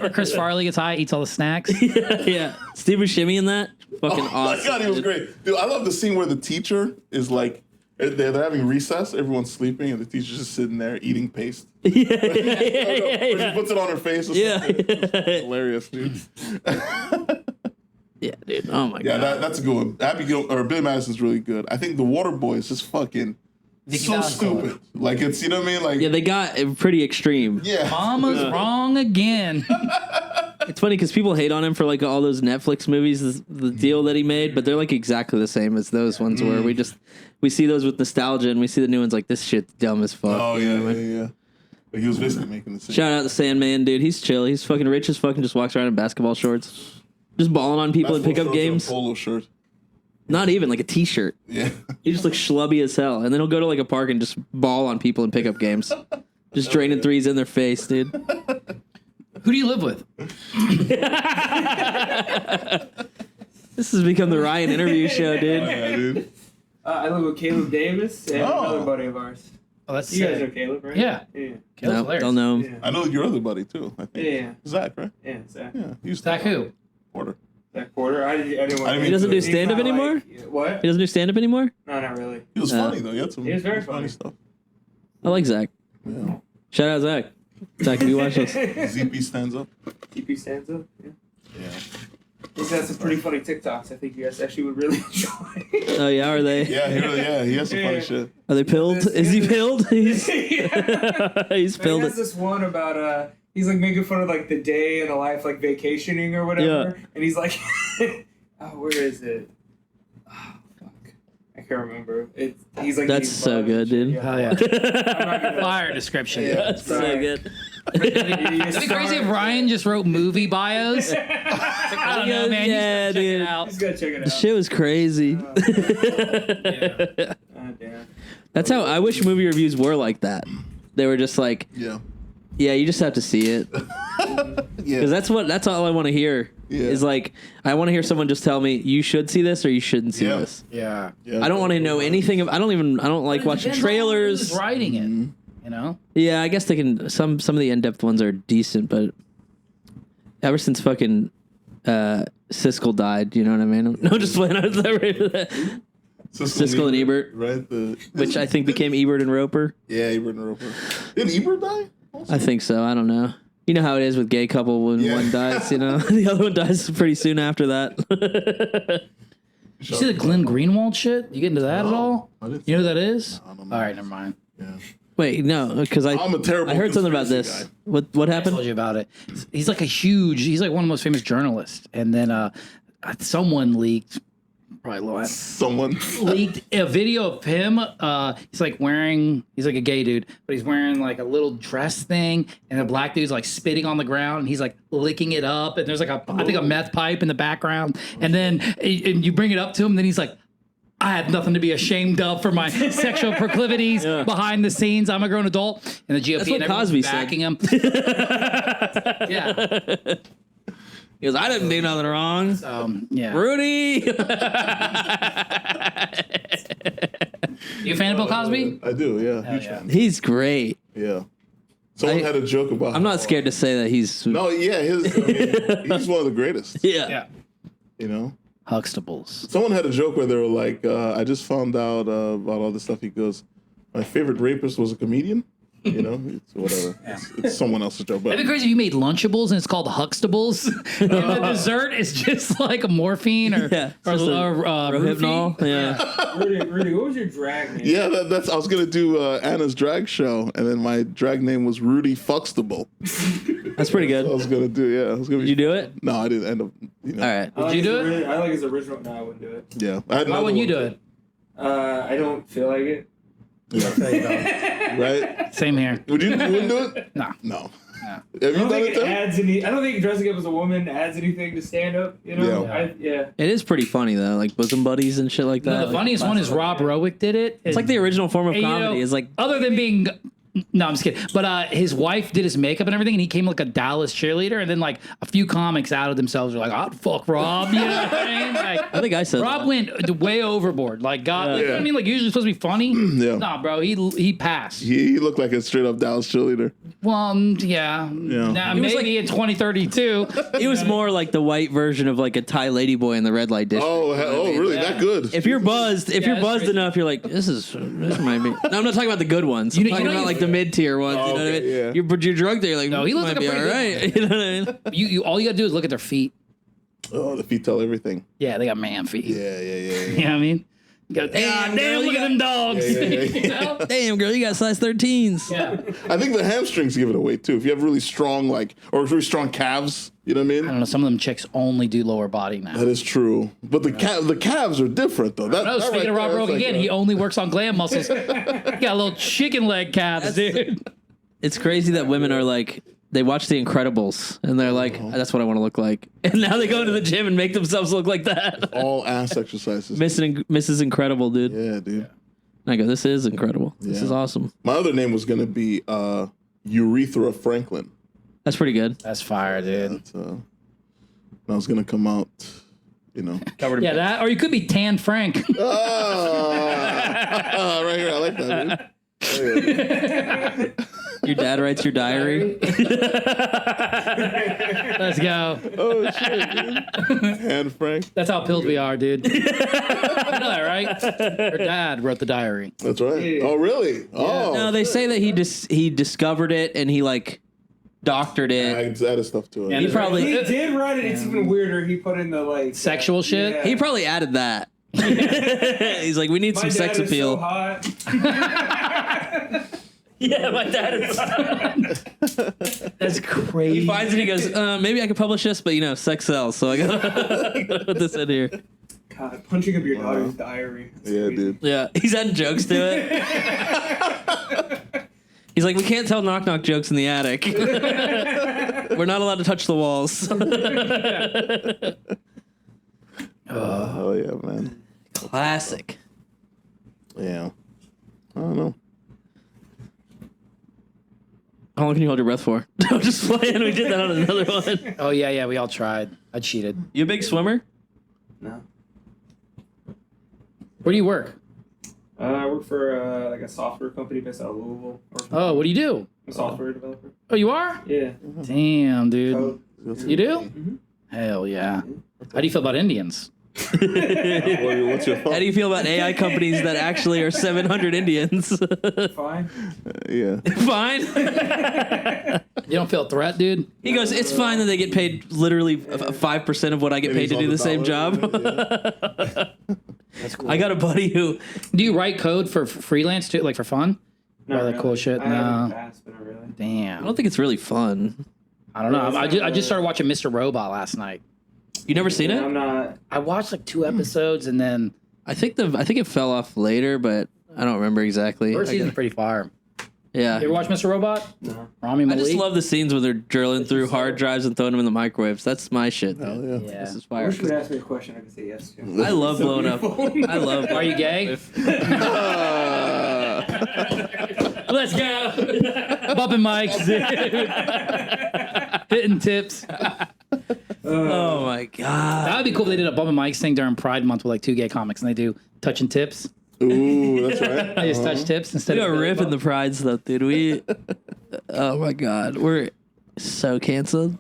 Or Chris Farley gets high, eats all the snacks. Yeah, Steve Buscemi in that, fucking Oh awesome. my god, he was dude. great, dude. I love the scene where the teacher is like, they're having recess, everyone's sleeping, and the teacher's just sitting there eating paste. Yeah, Or she puts it on her face. Or yeah, something. yeah. Hilarious, dude. Yeah, dude. Oh my Yeah, god. that's a good one. Billy Madison's really good. I think the Waterboy is just fucking so Madison. stupid. Like it's, you know what I mean? Like Yeah, they got pretty extreme. yeah. Mama's wrong again. It's funny because people hate on him for like all those Netflix movies, the deal that he made, but they're like exactly the same as those ones where we see those with nostalgia and we see the new ones like this shit's dumb as fuck. Oh You know yeah, what I yeah, mean? yeah. But he was basically making the same. Shout out to Sandman, dude. He's chill. He's fucking rich as fucking just walks around in basketball shorts. Just balling on people in Basketball pickup shorts and a games. Polo shirt. Not even like a t-shirt. Yeah. He just looks schlubby as hell. And then he'll go to like a park and just ball on people in pickup games. Just draining threes in their face, dude. Who do you live with? This has become the Ryan interview show, dude. Yeah, dude. I live with Caleb Davis and another buddy of ours. Oh, that's You guys sick. know Caleb, right? Yeah. Yeah. Caleb's No, hilarious. don't know him. Yeah. I know your other buddy too. I think. Yeah. Zach, right? Yeah. Zach. Yeah. He used Zach who? Porter. Zach Porter. I didn't want I to. He doesn't do He's stand-up not anymore? What? He doesn't do stand-up anymore? No, not really. He was funny though. He had some. He was very funny. stuff. I like Zach. Yeah. Shout out Zach. Zach, if you watch this. ZP stands up. TP stands up. Yeah. Yeah. He's got some pretty funny TikToks. I think you guys actually would really enjoy. Oh yeah, are they? Yeah, he has some funny Yeah. shit. Are they pilled? Is he pilled? He's Yeah. he's He pilled. has this one about he's like making fun of like the day in the life, like vacationing or whatever. And he's like, oh, where is it? Oh, fuck. I can't remember. He's like, That's these so bars good, and shit. dude. Yeah. Oh yeah. I'm not gonna- Fire description. Yeah. That's so Sorry. good. It'd be crazy if Ryan just wrote movie bios. I don't know, man. Yeah, You just gotta check dude. it out. Just gotta check it The out. shit was crazy. Oh, damn. That's how I wish movie reviews were like that. They were just like, Yeah. yeah, you just have to see it. Yeah. Because that's all I want to hear. Yeah. Is like, I want to hear someone just tell me you should see this or you shouldn't see Yeah. this. Yeah. Yeah. I don't want to know anything of. I don't like watching trailers. Who's writing it? You know. Yeah, I guess they can. Some of the in-depth ones are decent, but ever since fucking Siskel died, you know what I mean? No, just playing. Siskel and Ebert, Right? which I think became Ebert and Roper. Yeah, Ebert and Roper. Did Ebert die? Also? I think so. I don't know. You know how it is with gay couple when Yeah. one dies, you know? The other one dies pretty soon after that. You see the Glenn Greenwald shit? You get into that at all? I didn't You know who that is? I don't know. All right, never mind. Yeah. Wait, no, because I'm a terrible I heard something about conspiracy this. guy. What I happened? told you about it. He's like he's like one of the most famous journalists. And then someone leaked, probably Loan, Someone. leaked a video of him. He's like a gay dude, but he's wearing like a little dress thing, and the black dude's like spitting on the ground, and he's like licking it up, and there's like I think a meth pipe in the background, and then and you bring it up to him, and then he's like, I had nothing to be ashamed of for my sexual proclivities behind the scenes. I'm a grown adult, and the GOP That's what and everyone's Cosby said. backing him. Yeah, He goes, I didn't do nothing wrong. yeah. Rudy. You a fan of Bill Cosby? I do, yeah. Huge yeah. fan. He's great. Yeah. Someone had a joke about. I'm not scared to say that he's. No, yeah, he's one of the greatest. Yeah. You know. Huxtables. Someone had a joke where they were like, I just found out about all this stuff. He goes, my favorite rapist was a comedian. You know, it's whatever. It's someone else's joke. But That'd be crazy if you made Lunchables and it's called Huxtables. And the dessert is just like a morphine or Rohypnol. roofie. Yeah. Rudy, what was your drag name? yeah, that's. I was gonna do Anna's drag show, and then my drag name was Rudy Fuxtable. That's pretty I good. was gonna do. Yeah, I was gonna. Did you do it? No, I didn't end up. You know, All right. I like you do his it? I like his original. No, I wouldn't do it. Yeah. I had Why another wouldn't you one. do it? I don't feel like it. Yeah. There you go. Right? Same here. You wouldn't do it? Nah. No. Yeah. Have I you don't done think it it though? adds any. I don't think dressing up as a woman adds anything to stand up. You know? Yeah. It is pretty funny though, like bosom buddies and shit like that. No, the funniest one is Rob Rowick did it. It's like the original form of And, you know, comedy. It's like other than being. No, I'm just kidding. But his wife did his makeup and everything, and he came like a Dallas cheerleader. And then like a few comics outed themselves. Were like, "I'd fuck Rob." You know what I mean? Like, I think I said Rob that. went way overboard. Like, God, like, you know what I mean, like usually supposed to be funny. Yeah. Nah, bro, he passed. He looked like a straight up Dallas cheerleader. Well, yeah. Nah, He was maybe in 2032. He was more like the white version of like a Thai ladyboy in the red light district. Really? Yeah. That good? If you're buzzed, that's crazy. enough, you're like, this might be. No, I'm not talking about the good ones. I'm You know- talking you know about you- like the mid tier ones. You know what I okay, mean? yeah. But you're drunk there. You're like, No, he looks might like a be pretty all good right. You know what I mean? you all you gotta do is look at their feet. Oh, the feet tell everything. Yeah, they got man feet. Yeah. You know what I mean? You go, damn, girl, look you at them dogs. Yeah. You know? Damn, girl, you got size 13s. Yeah. I think the hamstrings give it away too. If you have really strong, really strong calves, you know what I mean? I don't know. Some of them chicks only do lower body now. That is true. But the calves are different though. No, speaking of Rob Rogan again, he only works on glam muscles. He got little chicken leg calves, dude. It's crazy that women are like, they watch The Incredibles and they're like, that's what I want to look like. And now they go into the gym and make themselves look like that. all ass exercises. Mrs. Incredible, dude. Yeah, dude. And I go, this is incredible. This Yeah. is awesome. My other name was gonna be Urethra Franklin. That's pretty good. That's fire, dude. That's I was gonna come out, you know. Covered Yeah, that or you could be Tan Frank. Right here, I like that, dude. Your dad writes your diary. Let's go. Oh shit, dude. And Frank. That's how pilled we are, dude. You know that, right? Her dad wrote the diary. That's right. Oh really? Oh No, they say that he discovered it and he like doctored it. added stuff to it. And He probably He did write it. It's even weirder. He put in the like Sexual shit? Yeah. he probably added that. He's like, we need My some dad sex is appeal. So hot. Yeah, my dad is. That's crazy. He finds it. He goes, maybe I could publish this, but sex sells, so I gotta put this in here. God, punching up your daughter's diary. That's Yeah, crazy. dude. Yeah, he's adding jokes to it. He's like, we can't tell knock knock jokes in the attic. We're not allowed to touch the walls. Oh yeah, man. Classic. Yeah. I don't know. How long can you hold your breath for? I'm just playing. We did that on another one. Oh yeah, we all tried. I cheated. You a big swimmer? No. Where do you work? I work for like a software company based out of Louisville. Oh, what do you do? I'm a software developer. Oh, you are? Yeah. Damn, dude. Code. You do? Hell yeah. How do you feel about Indians? What's your How fault? do you feel about AI companies that actually are 700 Indians? Fine. Yeah. Fine. You don't feel a threat, dude? He goes, it's fine that they get paid literally 5% of what I get paid to do the same job. That's cool. I got a buddy who, Do you write code for freelance too, like for fun? Not All that cool shit? I have in No. the past, but not really. I Damn. don't think it's really fun. I don't know. I just started watching Mr. Robot last night. You never seen I'm it? not. I watched like 2 episodes and then I think it fell off later, but I don't remember exactly. first season's pretty fire. Yeah. You ever watch Mr. Robot? No. Rami I Malek? just love the scenes where they're drilling through hard drives and throwing them in the microwaves. That's my shit. Hell Dude. yeah. Yeah. This is I fire. wish you would ask me a question I could say yes to. I love blowing up. I love. Are you gay? Let's go. Bumping mics, dude. Hitting tips. Oh my god. That would be cool if they did a Bumping Mics thing during Pride Month with like 2 gay comics and they do touching tips. Ooh, that's right. They just touch tips instead We of are ripping the pride stuff, dude. We. Oh my god, we're so canceled.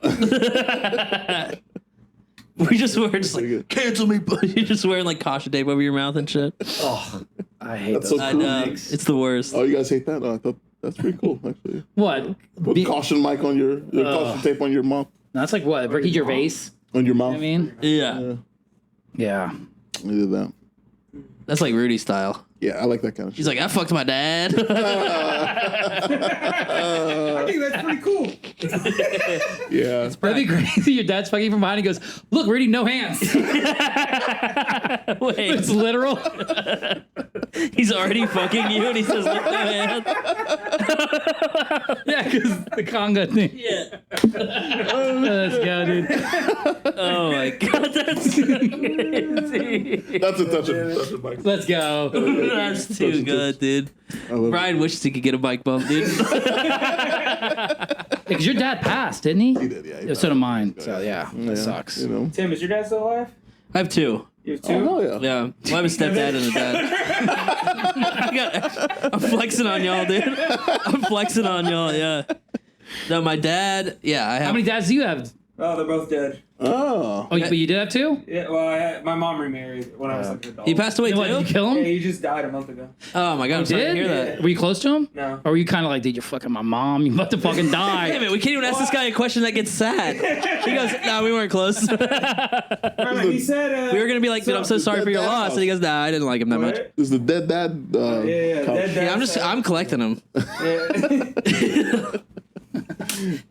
We just wear just like cancel me, but you're just wearing like caution tape over your mouth and shit. Oh, I hate That's those. so I cool. know it's the worst. Oh, you guys hate that? No, I thought that's pretty cool, actually. What? Put caution mic on your caution tape on your mouth. That's like what? Ricky Gervais? On your mouth. I mean, Yeah, yeah. We did that. that's like Rudy style. Yeah, I like that kind of shit. He's like, I fucked my dad. I think that's pretty cool. Yeah. That'd be crazy. Your dad's fucking from behind. He goes, "Look, Rudy, no hands." Wait, It's literal. he's already fucking you, and he says, "Look, no hand." Yeah, because the conga thing. Yeah. Let's go, dude. Oh my god, that's crazy. That's a touch of mic. Let's go. That's too good, dude. I love Brian wishes he could get a bike bump, dude. Because your dad passed, didn't he? He did, yeah. Yeah, so did mine. So yeah, Yeah, that sucks. You know. Tim, is your dad still alive? I have 2. You have 2? Oh, hell yeah. Yeah, well, I have a stepdad and a dad. I'm flexing on y'all, dude. I'm flexing on y'all, yeah. No, my dad, yeah, I have. How many dads do you have? Oh, they're both dead. Oh. Oh, but you did have 2? Yeah, well, my mom remarried when I was like an adult. He passed away What, did you too? kill Yeah, him? he just died a month ago. Oh my god, I'm sorry to Did? hear that. Were you close to him? No. Or were you kind of like, dude, you're fucking my mom. You about to fucking die. Damn it, we can't even ask this guy a question that gets sad. He goes, no, we weren't close. We He said, were gonna be like, dude, I'm so sorry for your loss. And he goes, nah, I didn't like him that much. what? This is the dead dad. Yeah, dead dad. Yeah, I'm collecting them. Yeah.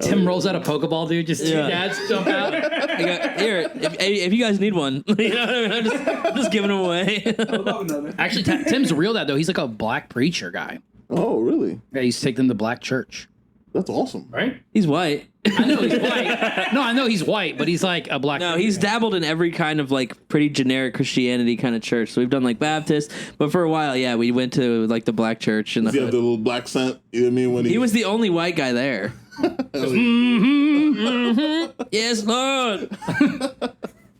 Tim rolls out a Pokeball, dude. Just 2 Yeah. dads jump out. I go, here, if you guys need one, you know what I mean? I'm just giving them away. I would love another. Actually, Tim's a real dad, though. He's like a black preacher guy. Oh, really? Yeah, he used to take them to black church. That's awesome. Right? He's white. I know he's white. No, I know he's white, but he's like a black. No, he's dabbled in every kind of like pretty generic Christianity kind of church. So we've done like Baptist, but for a while, yeah, we went to like the black church in the Does he have the hood. little black scent? You know what I mean? When He was the only white guy there. Yes, Lord.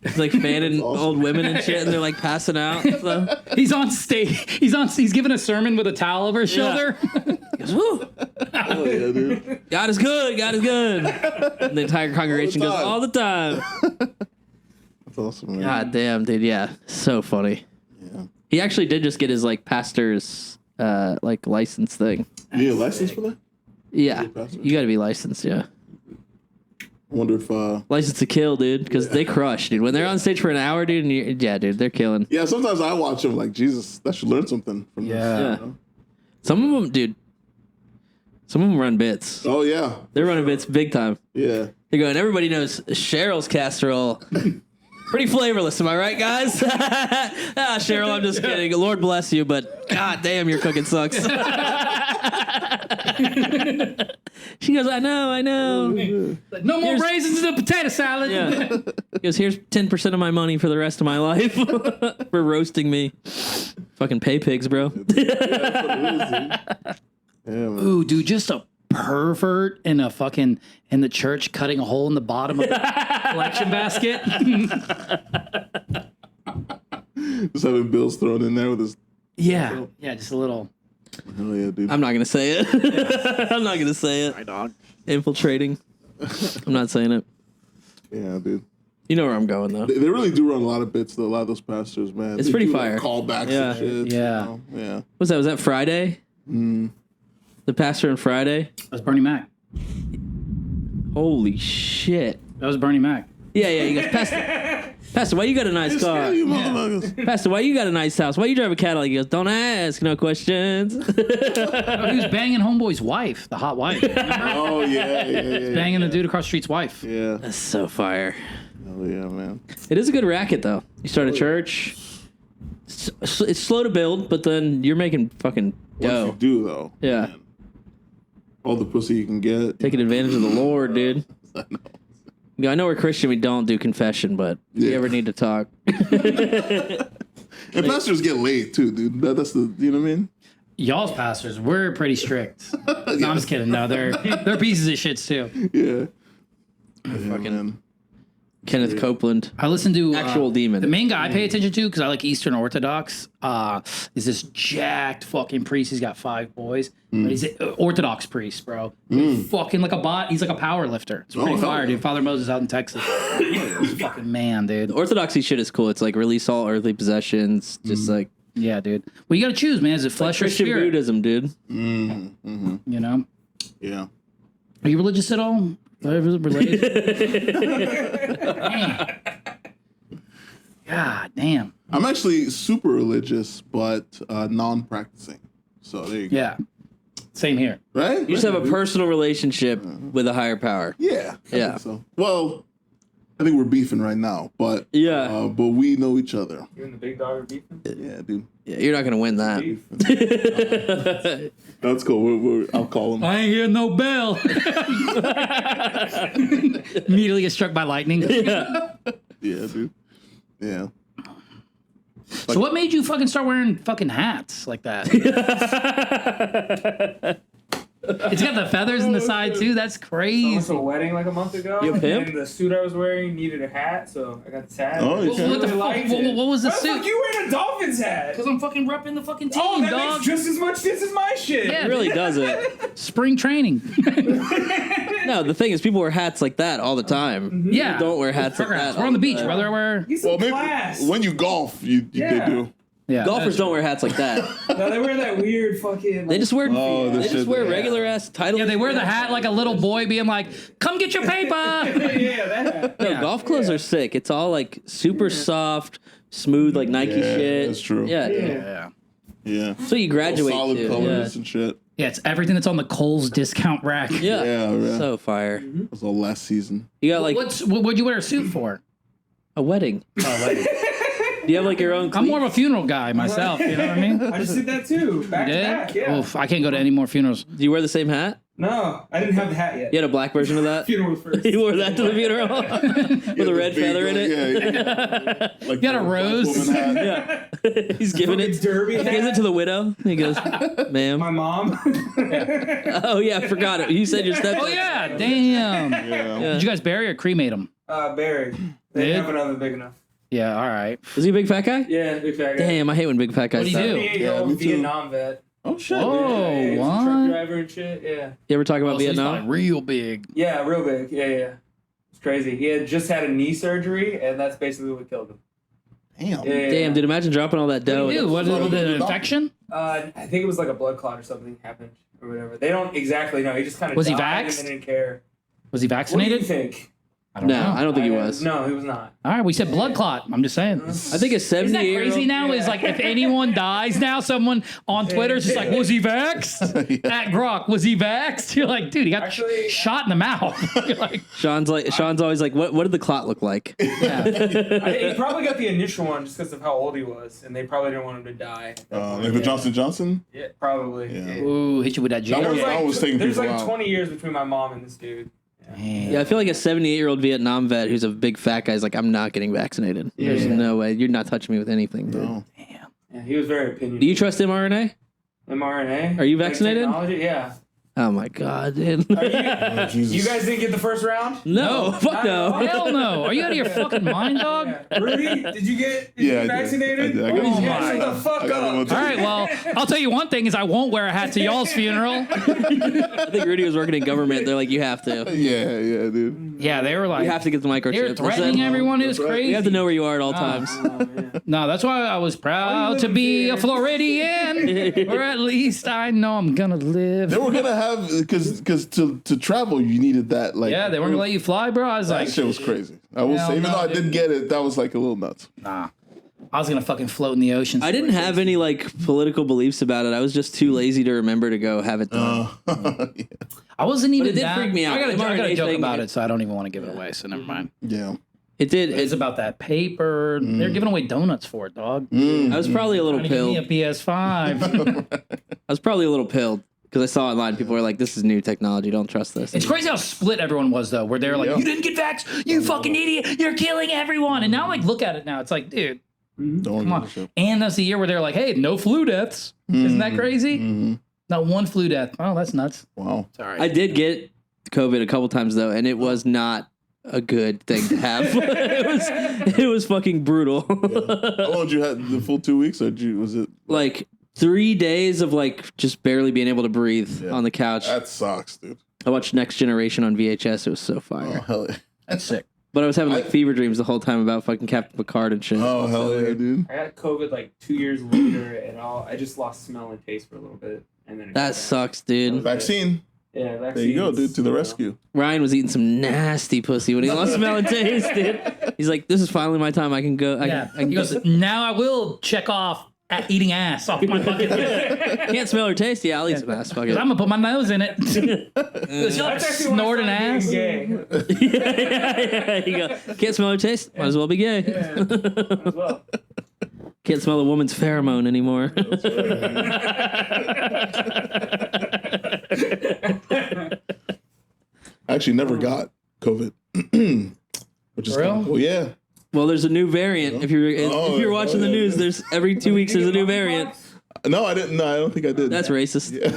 He's like fanning awesome. old women and shit, and they're like passing out. So. He's on stage. He's giving a sermon with a towel over his shoulder. He goes, woo! Oh, yeah, dude. God is good. God is good. And the entire congregation goes time. all the time. That's awesome, man. God damn, dude. Yeah, so funny. Yeah. He actually did just get his like pastor's like license thing. You need a license for that? Yeah, pastor? you got to be licensed. Yeah, I wonder if license to kill, dude, because they crush, dude. When they're on stage for an hour, dude, and yeah, dude, they're killing. yeah, sometimes I watch them like Jesus, I should learn something from this. Yeah. Yeah. Some of them, dude. Some of them run bits. Oh yeah. They're running bits big time. Yeah. They're going. Everybody knows Cheryl's casserole. Pretty flavorless, am I right, guys? Cheryl, I'm just kidding. Lord bless you, but god damn, your cooking sucks. She goes, I know. Like, no more raisins in the potato salad. Yeah. He goes, here's 10% of my money for the rest of my life for roasting me. Fucking pay pigs, bro. Yeah, man. Ooh, dude, just a pervert in the church cutting a hole in the bottom of the collection basket. Just having bills thrown in there with his. Yeah, just a little. Hell yeah, dude. I'm not going to say it. I'm not going to say it. My dog. Infiltrating. I'm not saying it. Yeah, dude. You know where I'm going, though. They really do run a lot of bits, though. A lot of those pastors, man. It's They pretty do, fire. Like, callbacks Yeah. and shit. Yeah. You know? Yeah. Was that Friday? The pastor on Friday? That was Bernie Mac. Holy shit. That was Bernie Mac. Yeah, he goes, Pastor, why you got a nice car? You motherfuckers. Pastor, why you got a nice house? Why you drive a Cadillac? He goes, don't ask, no questions. He was banging homeboy's wife, the hot wife. Oh yeah. Banging the dude across the street's wife. Yeah. That's so fire. Oh yeah, man. It is a good racket, though. You start a church. It's slow to build, but then you're making fucking What dough. you do though? Yeah. Man. All the pussy you can get. Taking advantage of the Lord, dude. I know. Yeah, I know we're Christian. We don't do confession, but if you Yeah. ever need to talk. And pastors get laid too, dude. That's the, you know what I mean? Y'all's pastors, we're pretty strict. No, I'm just kidding. No, they're pieces of shits too. Yeah. Fucking Kenneth Copeland. I listen to Actual demon. The main guy I pay attention to because I like Eastern Orthodox is this jacked fucking priest. He's got 5 boys, but he's an Orthodox priest, bro. Fucking like a bot. He's like a power lifter. It's pretty fire, dude. Father Moses out in Texas. He's a fucking man, dude. Orthodoxy shit is cool. It's like release all earthly possessions. Just like Yeah, dude. Well, you got to choose, man. Is it flesh or Christian spirit? Buddhism, dude. You know? Yeah. Are you religious at all? Related? God damn. I'm actually super religious, but non-practicing. So there you go. Yeah. Same here. Right? You just have a personal relationship with a higher power. Yeah. I Yeah. think so. Well, I think we're beefing right now, but Yeah. but we know each other. You and the big dog are beefing? Yeah, dude. Yeah, you're not gonna win that. Beef. That's cool. I'll call him. I ain't getting no bell. Immediately get struck by lightning. Yeah, dude. Yeah. So what made you fucking start wearing fucking hats like that? It's got the feathers in the side too. That's I went crazy. to a wedding like a month ago, You a pimp? and the suit I was wearing needed a hat, so I got this hat. Oh, you I can. What the really fuck? liked it. What was the Why the fuck suit? you wearing a Dolphins hat? Because I'm fucking repping the fucking team, Oh, that dog. makes just as much sense as my shit. Yeah. It really doesn't. Spring training. No, the thing is, people wear hats like that all the time. Yeah. Don't wear hats like that. We're on the beach, brother. We're Get some Well, maybe class. when you golf, you Yeah. do. yeah. Golfers don't wear hats like that. No, they wear that weird fucking. They just wear. Oh, they this just shit- wear yeah. regular ass title. Yeah, they wear the hat like a little boy being like, come get your paper. yeah, that hat. No, golf clothes are sick. It's all like super soft, smooth, like Nike Yeah, shit. that's true. Yeah, dude. Yeah. Yeah. So you graduate Solid to. colors and shit. Yeah, it's everything that's on the Kohl's discount rack. Yeah. Yeah. So fire. That was all last season. You got like What'd you wear a suit for? a wedding. Do you have like your own? I'm more of a funeral guy myself. You know what I mean? I just did that too. Back to back. Yeah. Oof, I can't go to any more funerals. Do you wear the same hat? No, I didn't have the hat yet. You had a black version of that. Funeral was first. You wore that to the funeral with a red feather in it. Yeah. Like got a the black rose? woman hat. Yeah, he's giving Fucking it. derby He gives it hat. to the widow. He goes, "Ma'am." My mom. Oh yeah, I forgot it. You said your stepdad. Oh yeah, damn. Yeah. Yeah. Did you guys bury or cremate him? Buried. They Did? didn't have another big enough. Yeah, all right. Was he a big fat guy? Yeah, big fat guy. Damn, I hate when big fat guys. What'd he die. do? 78-year-old Yeah, me too. Vietnam vet. Oh shit. Whoa. Yeah, he's a what? truck driver and shit. Yeah. You ever talk about Oh, so he's Vietnam? probably real big. Yeah, real big. Yeah. It's crazy. He had just had a knee surgery, and that's basically what killed him. Damn. Yeah. Damn, dude, imagine dropping all that dough. Dude, what was it, an infection? I think it was like a blood clot or something happened or whatever. They don't exactly know. He just kind of Was he died vaxxed? and they didn't care. Was he What do you vaccinated? think? I don't No, know. I don't think he was. No, he was not. All right, we said blood clot. I'm just saying. I think a Isn't that 78-year-old. crazy now? Is like if anyone dies now, someone on Twitter is just like, was he vaxxed? At Grok, was he vaxxed? You're like, dude, he got Actually- shot in the mouth. You're like, Sean's always like, what did the clot look like? yeah. He probably got the initial one just because of how old he was, and they probably didn't want him to die. Like the Johnson Johnson. Yeah, probably. Yeah. Ooh, hit you with that That There was- was jab. I was taking there's people like out. 20 years between my mom and this dude. Yeah, I feel like a 78-year-old Vietnam vet who's a big fat guy is like, I'm not getting vaccinated. There's no way. You're not touching me with anything, dude. No. Yeah, he was very opinionated. Do you trust mRNA? mRNA? Are you Like vaccinated? technology? Yeah. Oh my god, dude. Are you, Oh, Jesus. you guys didn't get the first round? No, fuck no. Hell no. Are you out of your fucking mind, dog? Yeah. Rudy, did you get Yeah, I you did. vaccinated? I did. I got Oh, the yeah, shot. shut the fuck I got up. the All right, well, I'll tell you one thing is I won't wear a hat to y'all's funeral. I think Rudy was working in government. They're like, you have to. Yeah, dude. Yeah, they were like, You have to get the microchip. they were That's threatening it. everyone. It was That's right. crazy. You have to know where you are at all times. Oh, man. No, that's why I was proud to be a Floridian, or at least I know I'm gonna live. They were gonna have because to travel you needed that like Yeah, they weren't gonna let you fly, bro. I was that like, shit was crazy. I will Hell say, even no, though I dude. did get it, that was like a little nuts. nah. I was gonna fucking float in the ocean. I didn't have any like political beliefs about it. I was just too lazy to remember to go have it done. Yeah. I wasn't even. it did that- freak me out. I got a mRNA joke thing, about it- it, so I don't even want to give it away. So never mind. Yeah. It did. It's about that paper. They're giving away donuts for it, dog. I was probably a little Trying to give me a pilled. PS5. I was probably a little pilled because I saw online people were like, "This is new technology. Don't trust this." It's crazy how split everyone was, though. Where they're like, Yeah. "You didn't get vaxxed, you fucking idiot! You're killing everyone!" And now, like, look at it now. It's like, dude, Don't come on. And that's the year where they're like, "Hey, no flu deaths." Isn't that crazy? Not one flu death. Oh, that's nuts. Wow. Sorry. I did get COVID a couple times though, and it was not a good thing to have. it was fucking brutal. How long did you have the full 2 weeks, or was it? Like 3 days of like just barely being able to breathe on the couch. That sucks, dude. I watched Next Generation on VHS. It was so fire. Oh hell yeah. That's sick. But I was having like fever dreams the whole time about fucking Captain Picard and shit. Oh hell yeah, dude. I got COVID like 2 years later, and I just lost smell and taste for a little bit, and then it That got sucks, dude. Vaccine. Yeah, There you go, dude. To the rescue. Ryan was eating some nasty pussy when he lost smell and taste, dude. He's like, "This is finally my time. I can go. I can He go. goes, now I will check off at eating ass off my bucket list. Can't smell or taste. Yeah, I'll eat some ass. Fuck it." 'Cause I'm gonna put my nose in it. Because you'll That's actually when I snort an started ass. being gay. yeah. You go, can't smell or taste. Might as well be gay. As well. Can't smell a woman's pheromone anymore. I actually never got COVID. Which is For real? kinda cool. Yeah. Well, there's a new variant. If you're watching the news, there's every 2 weeks there's a new variant. No, I didn't. No, I don't think I did. That's racist. That's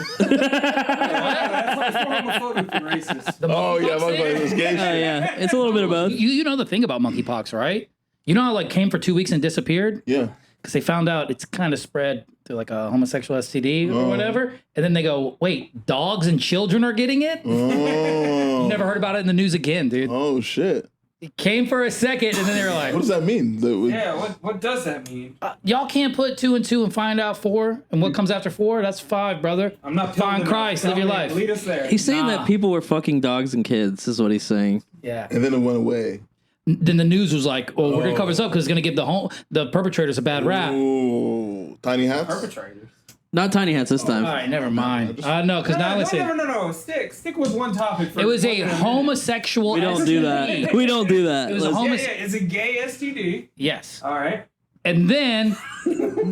homophobic and racist. Oh yeah, my bad. It was gay Oh shit. yeah, it's a little bit of both. You know the thing about monkeypox, right? You know how like came for 2 weeks and disappeared Yeah. because they found out it's kind of spread to like a homosexual STD or whatever, and then they go, wait, dogs and children are getting it? Oh. Never heard about it in the news again, dude. Oh shit. It came for a second, and then they were What like, does that mean? Yeah, what does that mean? y'all can't put 2 and 2 and find out 4, and what comes after 4? That's 5, brother. I'm not Find telling Christ, them. live your Tell me, life. Lead us there. He's saying Nah. that people were fucking dogs and kids, is what he's saying. Yeah. And then it went away. Then the news was like, "Oh, we're gonna cover this up because it's gonna give the perpetrators a bad rap." Oh, tiny hats. Perpetrators. Not tiny hats this time. All right, never mind. No, because now listen, No. Stick with one topic. For it was a 1 minute. homosexual. We don't do that. We don't do that. It was a Let's- homo- Yeah, it's a gay STD. Yes, All right. and then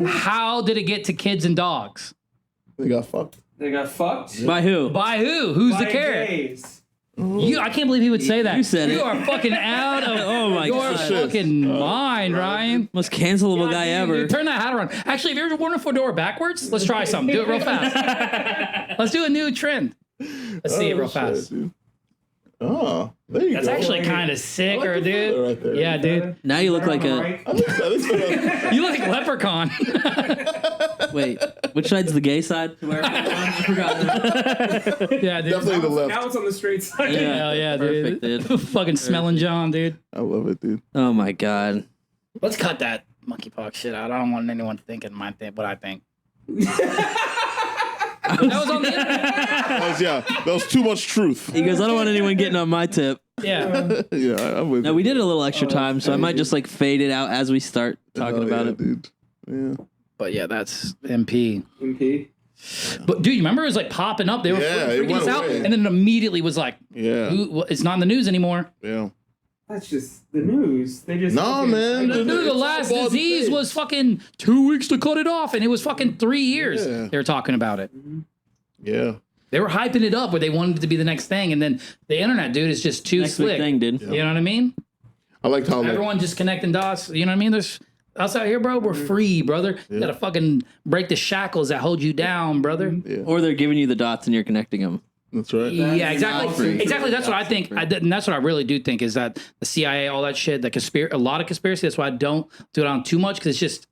how did it get to kids and dogs? They got fucked. They got fucked. By who? By who? Who's by the carrot? gays. I can't believe he would say that. You said You it. are fucking out of Oh my your god. fucking mind, Ryan. Most cancelable guy dude, ever. Turn that hat around. Actually, have you ever worn a fedora backwards? Let's try something. Do it real fast. Let's do a new trend. Let's see it real shit, fast. dude. Oh, there you That's go. actually kind of sicker, the dude. photo right there. Yeah, dude. Now you look like a. I think so. You look like Leprechaun. Wait, which side's the gay side? I forgot. Yeah, dude. Definitely the left. Now it's on the straight side. Yeah. Hell yeah, Perfect, dude. dude. Fucking smelling John, dude. I love it, dude. Oh my god. Let's cut that monkeypox shit out. I don't want anyone thinking what I think. That was on the internet. That was too much truth. He goes, I don't want anyone getting on my tip. Yeah. Yeah, I'm with Now you. we did a little extra time, so I might just like fade it out as we start talking Hell about yeah, it. dude. Yeah. But yeah, that's MP. MP. But dude, you remember it was like popping up? They were Yeah, it freaking us went out, away. and then it immediately was like, Yeah. it's not in the news anymore. Yeah. That's just the news. They just No, fucking- man. Dude, the It's last all disease fake. was fucking 2 weeks to cut it off, and it was fucking 3 years. Yeah. They were talking about it. Yeah. They were hyping it up where they wanted it to be the next thing, and then the internet, dude, is just too Next big slick. thing, dude. You know what I mean? I liked how like, Everyone just connecting dots. You know what I mean? There's us out here, bro. We're free, brother. You gotta fucking break the shackles that hold you down, brother. Or they're giving you the dots and you're connecting them. that's right. Yeah, exactly. free. Exactly. That's what I think. And that's what I really do think is that the CIA, all that shit, a lot of conspiracy. That's why I don't do it on too much because it's just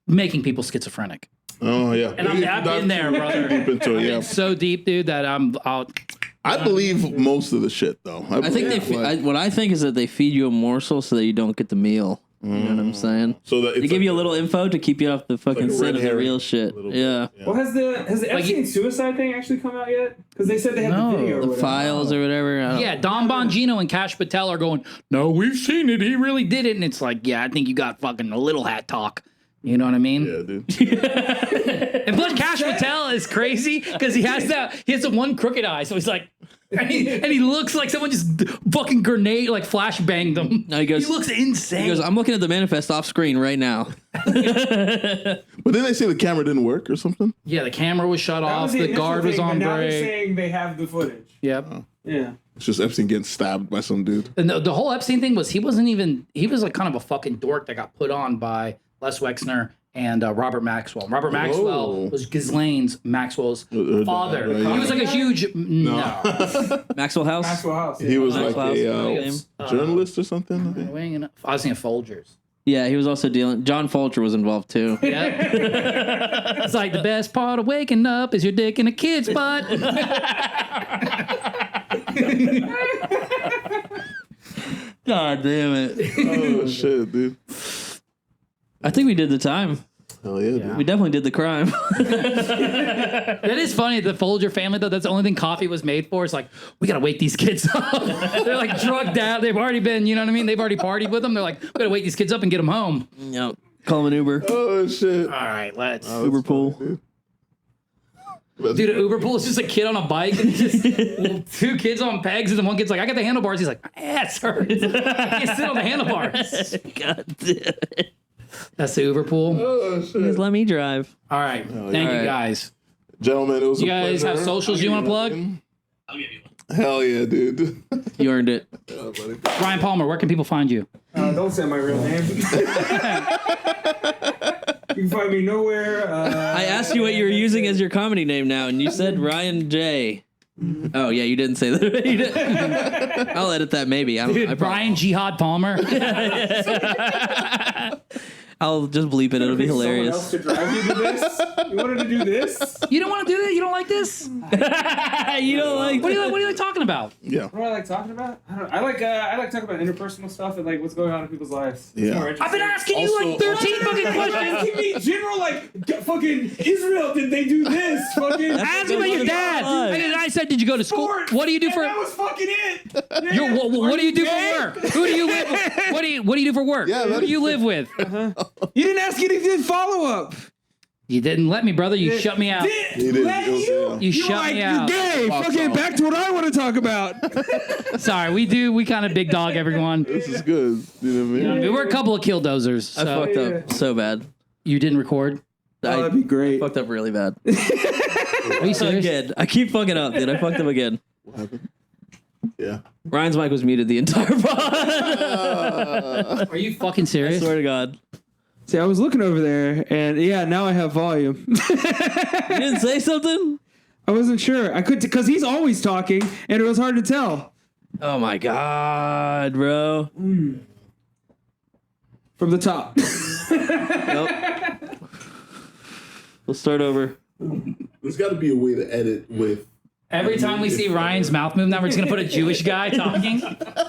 making people schizophrenic. Oh yeah. And I've been there, brother. Deep into it, yeah. It's so deep, dude, that I believe most of the shit though. I think believe, like, what I think is that they feed you a morsel so that you don't get the meal. You know what I'm saying? So that They give you a little info to keep you off the fucking like a scene red of the herring, real shit. a little Yeah. bit, Well, has the Epstein suicide thing actually come out yet? Because they said they had No. the video. Or The whatever. files or whatever. I don't Yeah, Don Bongino and Cash Patel are going, no, we've seen it. He really did it. And it's like, yeah, I think you got fucking a little hat talk. You know what I mean? Yeah, dude. And plus, Cash Patel is crazy because he has the one crooked eye. So he's like, and he looks like someone just fucking grenade, like flashbanged him. No, he goes- looks insane. He goes, I'm looking at the manifest off screen right now. But didn't they say the camera didn't work or something? Yeah, the camera was shut That off. was The initial guard was thing, on but now they're break. saying they have the footage. Yep. Yeah. It's just Epstein getting stabbed by some dude. And the whole Epstein thing was he was like kind of a fucking dork that got put on by Les Wexner and Robert Maxwell. Robert Maxwell was Ghislaine's Maxwell's father. right. He was like a huge no. Maxwell House? Maxwell House. He was like Maxwell a House. journalist or something. I think. I was thinking Folgers. Yeah, he was also dealing. John Folger was involved too. Yeah. It's like the best part of waking up is your dick in a kid's butt. God damn it. Oh shit, dude. I think we did the time. Hell yeah, dude. We definitely did the crime. That is funny. The Folger family, though, that's the only thing coffee was made for. It's like, we got to wake these kids up. They're like drugged out. They've already been, you know what I mean? They've already partied with them. They're like, we got to wake these kids up and get them home. Yep. Call him an Uber. Oh shit. All right, let's. Uber pool. Dude. Dude, an Uber pool is just a kid on a bike and just two kids on pegs, and then one kid's like, I got the handlebars. He's like, my ass hurts. I can't sit on the handlebars. God damn it. That's the Uber pool. Oh shit. Just let me drive. All right. Thank you, Alright. guys. Gentlemen, it was You a guys pleasure. have socials you want to plug? Hell yeah, dude. You earned it. Yeah, buddy. Ryan Palmer, where can people find you? Don't say my real name. You can find me nowhere. I asked you what you were using as your comedy name now, and you said Ryan J. Oh, yeah, you didn't say that. You didn't. I'll edit that maybe. I Dude, Brian Jihad Palmer. I'll just bleep it. It'll be Someone hilarious. else to drive you to this? You wanted to do this? You don't want to do that? You don't like this? You don't like What do you like talking about? Yeah. What do I like talking about? I don't know. I like talking about interpersonal stuff and like what's going on in people's lives. It's Yeah. more I've interesting. been asking you like Also- 13 fucking You're questions. asking me general like fucking Israel. Did they do this? Fucking. I asked you about your dad. And I said, did you go to school? Sports. What do you do And for? that was fucking it. What do you do gay? for work? Who do you live with? What do you do for work? Yeah, Who do you live with? You didn't ask anything follow up. You didn't let me, brother. You shut me out. He did. Let It was, you? yeah. You shut Like, me you're out. gay. Fuck Fucking off. back to what I want to talk about. Sorry, we kind of big dog everyone. This is good. You know what I mean? We were a couple of killdozers. I So fucked up so bad. you didn't record. Oh, that'd be great. Fucked up really bad. Are you serious? Again. I keep fucking up, dude. I fucked up again. What happened? Yeah. Ryan's mic was muted the entire pod. Are you fucking I serious? swear to God. See, I was looking over there, and yeah, now I have volume. You didn't say something? I wasn't sure. I could, because he's always talking, and it was hard to tell. Oh my God, bro. From the top. Nope. We'll start over. There's got to be a way to edit with. Every time we see Ryan's mouth move, now we're just gonna put a Jewish guy talking.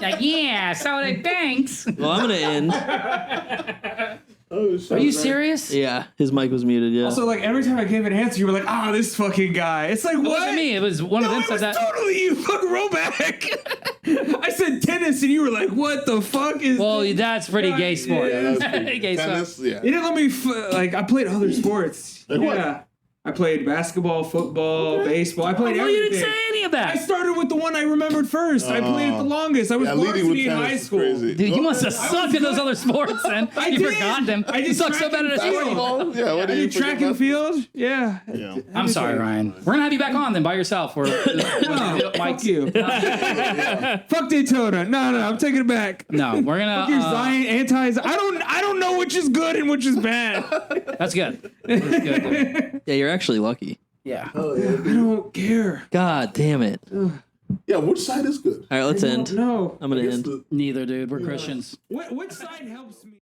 Like, yeah, so like, thanks. Well, I'm gonna end. Oh shit. Are you serious? Yeah, his mic was muted. Yeah. Also, like every time I gave an answer, you were like, this fucking guy. It's like, It what? wasn't me. It was one of No, them it said was that. totally you. Fuck rollback. I said tennis, and you were like, what the fuck is Well, this? that's pretty gay sport. Yeah, that was pretty Gay stuff. tennis. Yeah. You didn't let me, like, I played other sports. Like what? Yeah. I played basketball, football, baseball. I played Well, everything. you didn't say any of I that. started with the one I remembered first. I played it the longest. I was Yeah, leading with varsity in tennis high is school. crazy. Dude, you must have sucked at those other sports, then. I You did. forgot them. I You did suck so track bad at and a sport. field. Yeah, what I do you did track and field. Yeah. Yeah. I'm sorry, Ryan. We're gonna have you back on then by yourself. We're Fuck you. Fuck Daytona. No, I'm taking it back. No, we're Fuck your gonna. Zion, anti. I don't know which is good and which is bad. That's good. That's good. Dude. Yeah, you're actually lucky. Yeah. I don't care. God damn it. All Yeah, which side is good? right, let's end. No. I'm gonna I guess end. the- Neither, dude. We're Christians. Which side helps me?